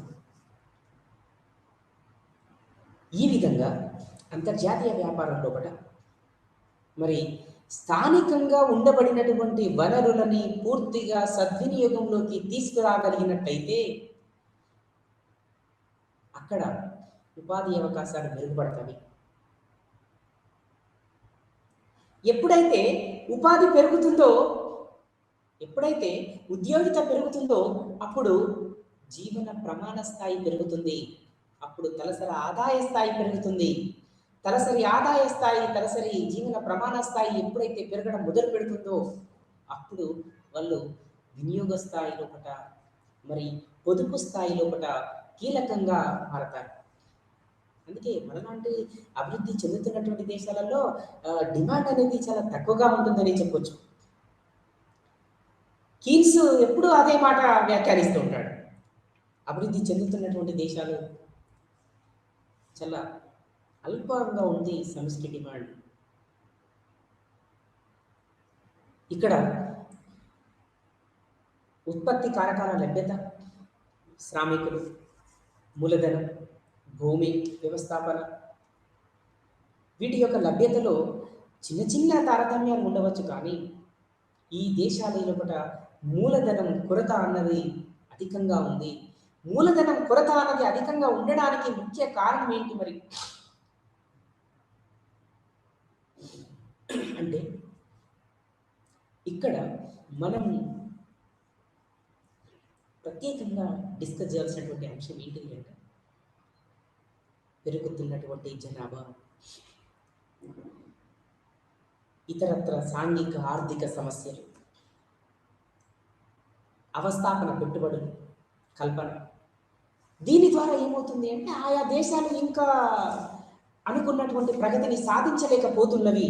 ఈ విధంగా అంతర్జాతీయ వ్యాపారం లోపల మరి స్థానికంగా ఉండబడినటువంటి వనరులని పూర్తిగా సద్వినియోగంలోకి తీసుకురాగలిగినట్లయితే అక్కడ ఉపాధి అవకాశాలు మెరుగుపడతాయి. ఎప్పుడైతే ఉపాధి పెరుగుతుందో, ఎప్పుడైతే ఉద్యోగిత పెరుగుతుందో అప్పుడు జీవన ప్రమాణ స్థాయి పెరుగుతుంది, అప్పుడు తలసరి ఆదాయ స్థాయి పెరుగుతుంది. తలసరి ఆదాయ స్థాయి, తలసరి జీవన ప్రమాణ స్థాయి ఎప్పుడైతే పెరగడం మొదలు పెడుతుందో అప్పుడు వాళ్ళు వినియోగ స్థాయి లోపట, మరి పొదుపు స్థాయి లోపట కీలకంగా మారతారు. అందుకే మనలాంటి అభివృద్ధి చెందుతున్నటువంటి దేశాలలో డిమాండ్ అనేది చాలా తక్కువగా ఉంటుందని చెప్పొచ్చు. కీన్స్ ఎప్పుడూ అదే మాట వ్యాఖ్యానిస్తూ ఉంటాడు. అభివృద్ధి చెందుతున్నటువంటి దేశాలు చాలా అల్పంగా ఉంది సమిష్టి డిమాండ్. ఇక్కడ ఉత్పత్తి కారకాల లభ్యత, శ్రామికులు, మూలధనం, భూమి వ్యవస్థాపన, వీటి యొక్క లభ్యతలో చిన్న చిన్న తారతమ్యాలు ఉండవచ్చు. కానీ ఈ దేశాల లోపల మూలధనం కొరత అన్నది అధికంగా ఉంది. మూలధనం కొరత అన్నది అధికంగా ఉండడానికి ముఖ్య కారణం ఏంటి మరి అంటే, ఇక్కడ మనం ప్రత్యేకంగా డిస్కస్ చేయాల్సినటువంటి అంశం ఏంటిది అంటే, పెరుగుతున్నటువంటి జనాభా, ఇతరత్ర సాంఘిక ఆర్థిక సమస్యలు, అవస్థాపన పెట్టుబడులు, కల్పన. దీని ద్వారా ఏమవుతుంది అంటే ఆయా దేశాలు ఇంకా అనుకున్నటువంటి ప్రగతిని సాధించలేకపోతున్నవి.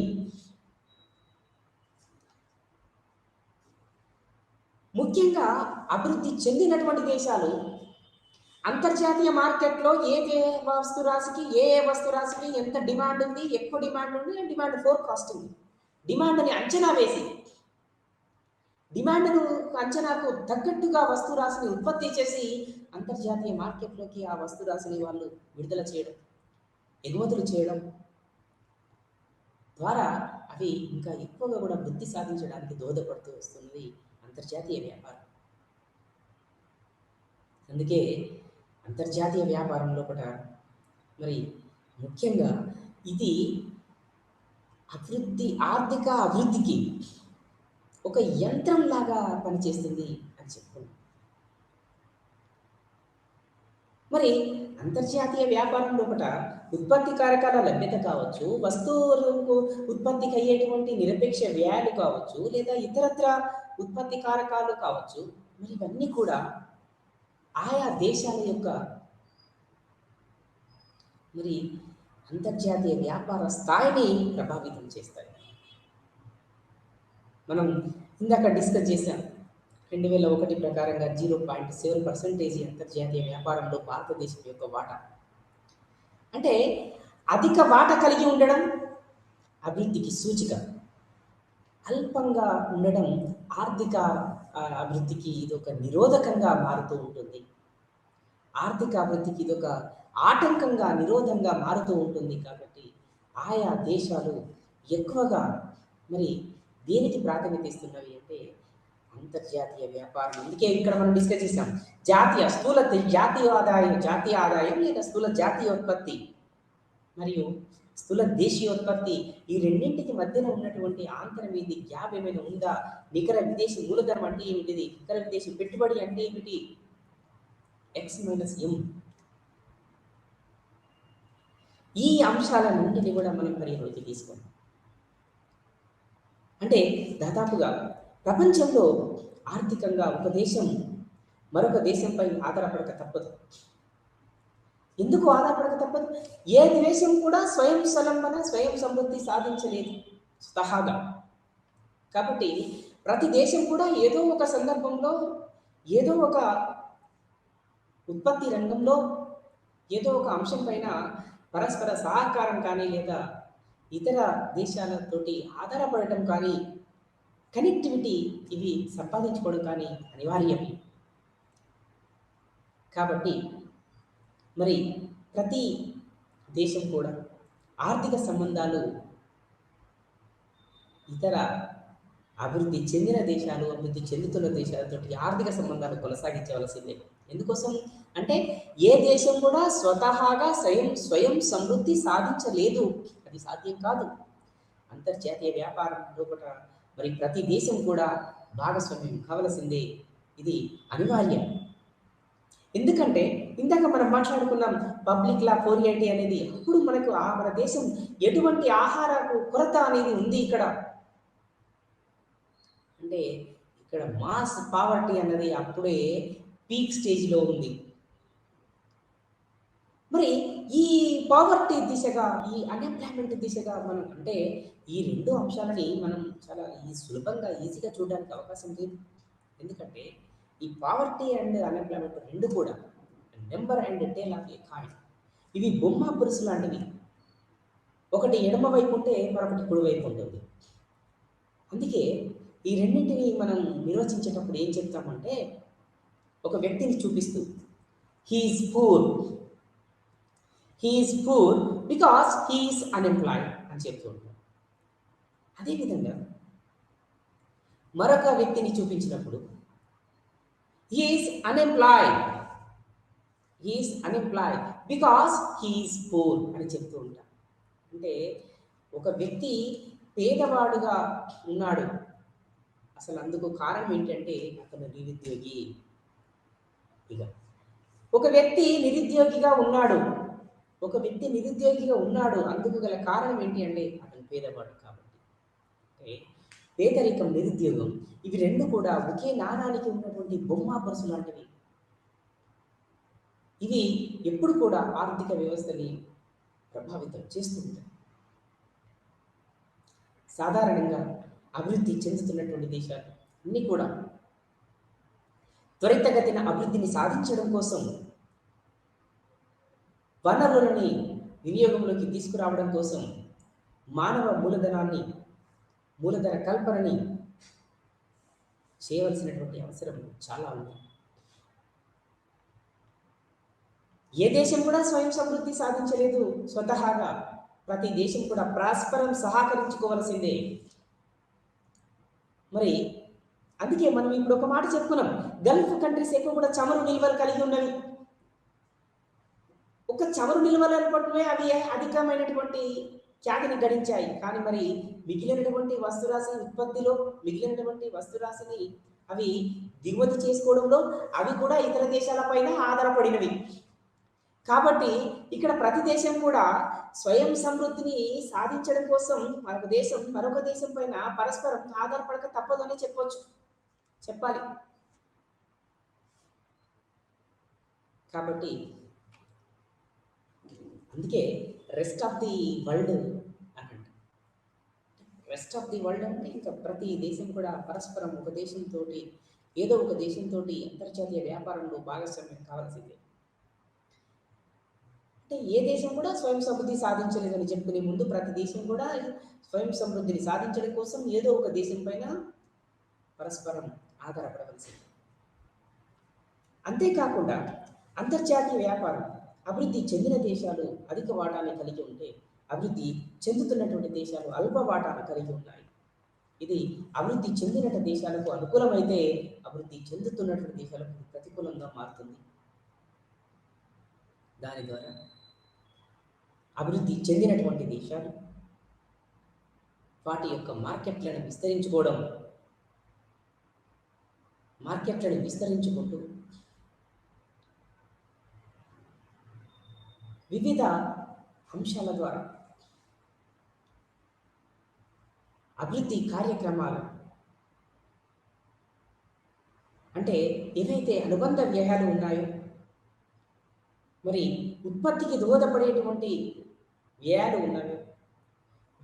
ముఖ్యంగా అభివృద్ధి చెందినటువంటి దేశాలు అంతర్జాతీయ మార్కెట్లో ఏ వస్తు రాశికి ఎంత డిమాండ్ ఉంది, ఎక్కువ డిమాండ్ ఉంది, డిమాండ్ ఫోర్కాస్టింగ్, డిమాండ్ని అంచనా వేసి డిమాండ్ను అంచనాకు తగ్గట్టుగా వస్తు రాశిని ఉత్పత్తి చేసి అంతర్జాతీయ మార్కెట్లోకి ఆ వస్తు రాశిని వాళ్ళు విడుదల చేయడం, ఎగుమతులు చేయడం ద్వారా అవి ఇంకా ఎక్కువగా కూడా వృద్ధి సాధించడానికి దోహదపడుతూ వస్తున్నది అంతర్జాతీయ వ్యాపారం. అందుకే అంతర్జాతీయ వ్యాపారం లోపల మరి ముఖ్యంగా ఇది ఆర్థిక అభివృద్ధికి ఒక యంత్రం లాగా పనిచేస్తుంది అని చెప్పుకున్నాం. మరి అంతర్జాతీయ వ్యాపారం లోపల ఉత్పత్తి కారకాల లభ్యత కావచ్చు, వస్తువులకు ఉత్పత్తికి అయ్యేటువంటి నిరపేక్ష వ్యయాలు కావచ్చు, లేదా ఇతరత్ర ఉత్పత్తి కారకాలు కావచ్చు, మరి ఇవన్నీ కూడా ఆయా దేశాల యొక్క మరి అంతర్జాతీయ వ్యాపార స్థాయిని ప్రభావితం చేస్తాయి. మనం ఇందాక డిస్కస్ చేశాం, 2001 ప్రకారంగా 0.7% అంతర్జాతీయ వ్యాపారంలో భారతదేశం యొక్క వాటా. అంటే అధిక వాటా కలిగి ఉండడం అభివృద్ధికి సూచిక, అల్పంగా ఉండడం ఆర్థిక అభివృద్ధికి ఇదొక నిరోధకంగా మారుతూ ఉంటుంది. ఆర్థిక అభివృద్ధికి ఇదొక ఆటంకంగా, నిరోధంగా మారుతూ ఉంటుంది. కాబట్టి ఆయా దేశాలు ఎక్కువగా మరి దేనికి ప్రాధాన్యత ఇస్తున్నవి అంటే అంతర్జాతీయ వ్యాపారం. అందుకే ఇక్కడ మనం డిస్కస్ చేసాం, స్థూల జాతీయ ఆదాయం లేదా స్థూల జాతీయోత్పత్తి మరియు స్థూల దేశీయోత్పత్తి, ఈ రెండింటికి మధ్యన ఉన్నటువంటి ఆంతరం ఏంటి, గ్యాప్ ఏమైనా ఉందా, నికర విదేశీ మూలధనం అంటే ఏమిటిది, నికర విదేశీ పెట్టుబడి అంటే ఏమిటి, X-M. ఈ అంశాలన్నింటినీ కూడా మనం పరిగణలోకి తీసుకోండి. అంటే దాదాపుగా ప్రపంచంలో ఆర్థికంగా ఒక దేశం మరొక దేశంపై ఆధారపడక తప్పదు. ఎందుకు ఆధారపడక తప్పదు? ఏ దేశం కూడా స్వయం స్వలంబన, స్వయం సమృద్ధి సాధించలేదు స్వతహాగా. కాబట్టి ప్రతి దేశం కూడా ఏదో ఒక సందర్భంలో, ఏదో ఒక ఉత్పత్తి రంగంలో, ఏదో ఒక అంశం పైన పరస్పర సహకారం కానీ, లేదా ఇతర దేశాలతోటి ఆధారపడటం కానీ, కనెక్టివిటీ ఇవి సంపాదించుకోవడం కానీ అనివార్యమే. కాబట్టి మరి ప్రతి దేశం కూడా ఆర్థిక సంబంధాలు ఇతర అభివృద్ధి చెందిన దేశాలు, అభివృద్ధి చెందుతున్న దేశాలతోటి ఆర్థిక సంబంధాలు కొనసాగించవలసిందే. ఎందుకోసం అంటే ఏ దేశం కూడా స్వతహాగా స్వయం సమృద్ధి సాధించలేదు. అది సాధ్యం కాదు. అంతర్జాతీయ వ్యాపారం లోపల మరి ప్రతి దేశం కూడా భాగస్వామ్యం కావలసిందే. ఇది అనివార్యం. ఎందుకంటే ఇందాక మనం మాట్లాడుకున్నాం పబ్లిక్ లా 480 అనేది. అప్పుడు మనకు మన దేశం ఎటువంటి ఆహారపు కొరత అనేది ఉంది ఇక్కడ అంటే ఇక్కడ మాస్ పావర్టీ అన్నది అప్పుడే పీక్ స్టేజ్లో ఉంది. మరి ఈ పావర్టీ దిశగా, ఈ అన్ఎంప్లాయ్మెంట్ దిశగా మనం అంటే ఈ రెండు అంశాలని మనం చాలా సులభంగా ఈజీగా చూడడానికి అవకాశం లేదు. ఎందుకంటే ఈ పావర్టీ అండ్ అన్ఎంప్లాయ్మెంట్ రెండు కూడా number and tail of a coin. ఇవి బొమ్మ పురుసు లాంటివి. ఒకటి ఎడమ వైపు ఉంటే మరొకటి కుడి వైపు ఉంటుంది. అందుకే ఈ రెండింటిని మనం నిర్వచించేటప్పుడు ఏం చెప్తామంటే ఒక వ్యక్తిని చూపిస్తూ he's poor because he's unemployed అని చెప్తూ ఉంటాం. అదేవిధంగా మరొక వ్యక్తిని చూపించినప్పుడు he's unemployed because he's poor అని చెప్తూ ఉంటాం. అంటే ఒక వ్యక్తి పేదవాడుగా ఉన్నాడు, అసలు అందుకు కారణం ఏంటంటే అతను నిరుద్యోగి. ఇక ఒక వ్యక్తి నిరుద్యోగిగా ఉన్నాడు, అందుకు గల కారణం ఏంటి అంటే అతను పేదవాడు కాబట్టి. అంటే పేదరికం, నిరుద్యోగం ఇవి రెండు కూడా ఒకే నాణానికి ఉన్నటువంటి బొమ్మ పరుసు లాంటివి. ఇవి ఎప్పుడు కూడా ఆర్థిక వ్యవస్థని ప్రభావితం చేస్తుంటాయి. సాధారణంగా అభివృద్ధి చెందుతున్నటువంటి దేశాలు అన్నీ కూడా త్వరితగతిన అభివృద్ధిని సాధించడం కోసం, వనరులని వినియోగంలోకి తీసుకురావడం కోసం మానవ మూలధన కల్పనని చేయవలసినటువంటి అవసరం చాలా ఉంది. ఏ దేశం కూడా స్వయం సమృద్ధి సాధించలేదు స్వతహాగా. ప్రతి దేశం కూడా పరస్పరం సహకరించుకోవాల్సిందే. మరి అందుకే మనం ఇప్పుడు ఒక మాట చెప్పుకున్నాం, గల్ఫ్ కంట్రీస్ ఎక్కువ కూడా చమురు నిల్వలు కలిగి ఉన్నవి. ఒక చమురు నిల్వలను పట్టునే అవి అధికమైనటువంటి ఖ్యాతిని గడించాయి. కానీ మరి మిగిలినటువంటి వస్తురాశి ఉత్పత్తిలో, మిగిలినటువంటి వస్తురాశిని అవి దిగుమతి చేసుకోవడంలో అవి కూడా ఇతర దేశాల పైన ఆధారపడినవి. కాబట్టి ఇక్కడ ప్రతి దేశం కూడా స్వయం సమృద్ధిని సాధించడం కోసం మరొక దేశం పైన పరస్పరం ఆధారపడక తప్పదని చెప్పాలి. కాబట్టి అందుకే రెస్ట్ ఆఫ్ ది వరల్డ్ అనంట. రెస్ట్ ఆఫ్ ది వరల్డ్ అంటే ఇంకా ప్రతి దేశం కూడా పరస్పరం ఒక దేశంతో ఏదో ఒక దేశంతో అంతర్జాతీయ వ్యాపారంలో భాగస్వామ్యం కావాల్సిందే. అంటే ఏ దేశం కూడా స్వయం సమృద్ధి సాధించలేదని చెప్పుకునే ముందు ప్రతి దేశం కూడా స్వయం సమృద్ధిని సాధించడం కోసం ఏదో ఒక దేశం పైన పరస్పరం ఆధారపడవలసింది. అంతేకాకుండా అంతర్జాతీయ వ్యాపారం అభివృద్ధి చెందిన దేశాలు అధిక వాటాన్ని కలిగి ఉంటే, అభివృద్ధి చెందుతున్నటువంటి దేశాలు అల్ప వాటాను కలిగి ఉన్నాయి. ఇది అభివృద్ధి చెందిన దేశాలకు అనుకూలమైతే, అభివృద్ధి చెందుతున్నటువంటి దేశాలకు ప్రతికూలంగా మారుతుంది. దాని ద్వారా అభివృద్ధి చెందినటువంటి దేశాలు వాటి యొక్క మార్కెట్లను విస్తరించుకుంటూ వివిధ అంశాల ద్వారా అభివృద్ధి కార్యక్రమాలు అంటే ఏవైతే అనుబంధ వ్యయాలు ఉన్నాయో, మరి ఉత్పత్తికి దోహదపడేటువంటి వ్యయాలు ఉన్నాయో,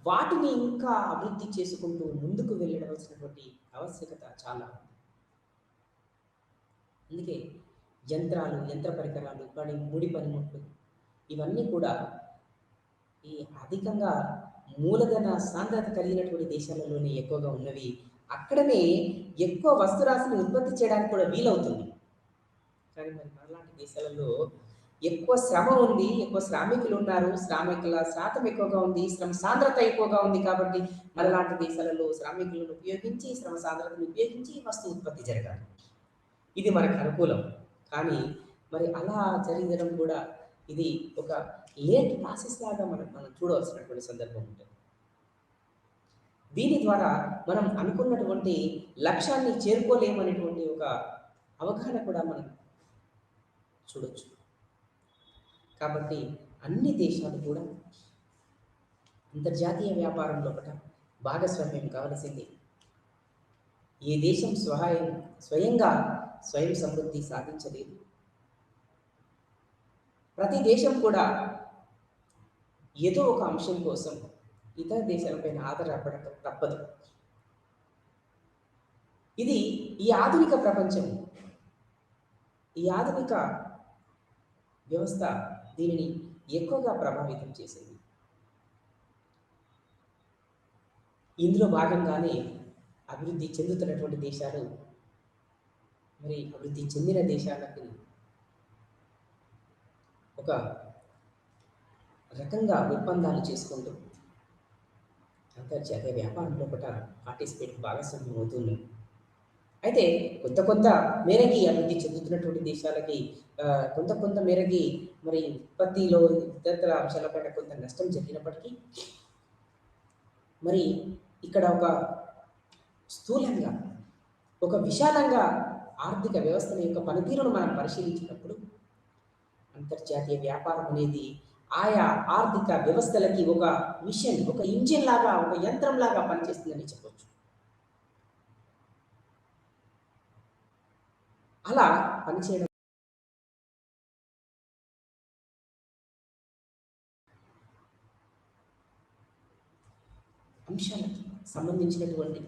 వాటిని ఇంకా అభివృద్ధి చేసుకుంటూ ముందుకు వెళ్ళవలసినటువంటి ఆవశ్యకత చాలా ఉంది. అందుకే యంత్రాలు, యంత్ర పరికరాలు, ముడి పనిముట్లు ఇవన్నీ కూడా ఈ అధికంగా మూలధన సాంద్రత కలిగినటువంటి దేశాలలోనే ఎక్కువగా ఉన్నవి. అక్కడనే ఎక్కువ వస్తురాశిని ఉత్పత్తి చేయడానికి కూడా వీలవుతుంది. కానీ మరి మనలాంటి దేశాలలో ఎక్కువ శ్రమ ఉంది, ఎక్కువ శ్రామికులు ఉన్నారు, శ్రామికుల శాతం ఎక్కువగా ఉంది, శ్రమ సాంద్రత ఎక్కువగా ఉంది. కాబట్టి మనలాంటి దేశాలలో శ్రామికులను ఉపయోగించి, శ్రమ సాంద్రతను ఉపయోగించి వస్తు ఉత్పత్తి జరగాలి. ఇది మనకు అనుకూలం. కానీ మరి అలా జరగడం కూడా ఇది ఒక లేట్ ప్రాసెస్ లాగా మనం చూడవలసినటువంటి సందర్భం ఉంటుంది. దీని ద్వారా మనం అనుకున్నటువంటి లక్ష్యాన్ని చేరుకోలేమనేటువంటి ఒక అవగాహన కూడా మనం చూడొచ్చు. కాబట్టి అన్ని దేశాలు కూడా అంతర్జాతీయ వ్యాపారంలో భాగస్వామ్యం కావలసింది. ఏ దేశం స్వయంగా స్వయం సమృద్ధి సాధించలేదు. ప్రతి దేశం కూడా ఏదో ఒక అంశం కోసం ఇతర దేశాలపైన ఆధారపడటం తప్పదు. ఇది ఈ ఆధునిక ప్రపంచం, ఈ ఆధునిక వ్యవస్థ దీనిని ఎక్కువగా ప్రభావితం చేసింది. ఇందులో భాగంగానే అభివృద్ధి చెందుతున్నటువంటి దేశాలు మరి అభివృద్ధి చెందిన దేశాలకు ఒక రకంగా ఒప్పందాలు చేసుకుంటూ అంతర్జాతీయ వ్యాపారంలో పార్టిసిపేట్ భాగస్వామ్యం అవుతున్నాయి. అయితే కొంత మేరకి అభివృద్ధి చెందుతున్నటువంటి దేశాలకి కొంత మేరకి మరి ఉత్పత్తిలో ఇతర అంశాలపైన కొంత నష్టం జరిగినప్పటికీ మరి ఇక్కడ ఒక స్థూలంగా ఒక విశాలంగా ఆర్థిక వ్యవస్థల యొక్క పనితీరును మనం పరిశీలించినప్పుడు అంతర్జాతీయ వ్యాపారం అనేది ఆయా ఆర్థిక వ్యవస్థలకి ఒక మిషన్, ఒక ఇంజిన్ లాగా, ఒక యంత్రం లాగా పనిచేస్తుందని చెప్పొచ్చు. అలా పనిచేయడం అంశాలకి సంబంధించినటువంటి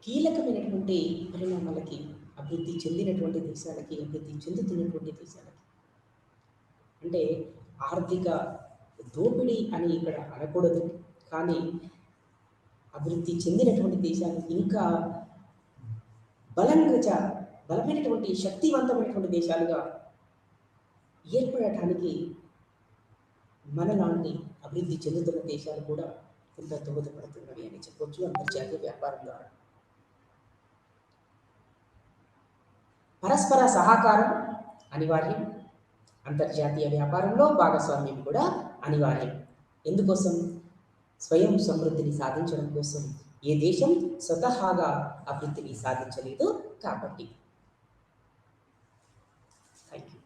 కీలకమైనటువంటి పరిణామాలకి అభివృద్ధి చెందినటువంటి దేశాలకి, అభివృద్ధి చెందుతున్నటువంటి దేశాలకి అంటే ఆర్థిక దోపిడీ అని ఇక్కడ అనకూడదు. కానీ అభివృద్ధి చెందినటువంటి దేశాలు ఇంకా బలమైనటువంటి శక్తివంతమైనటువంటి దేశాలుగా ఏర్పడటానికి మనలాంటి అభివృద్ధి చెందుతున్న దేశాలు కూడా కొంత దోహదపడుతున్నవి అని చెప్పొచ్చు. అంతర్జాతీయ వ్యాపారం ద్వారా పరస్పర సహకారం అనివార్యం. అంతర్జాతీయ వ్యాపారంలో భాగస్వామ్యం కూడా అనివార్యం. ఎందుకోసం? స్వయం సమృద్ధిని సాధించడం కోసం. ఏ దేశం స్వతహాగా అభివృద్ధిని సాధించలేదు కాబట్టి. Thank you.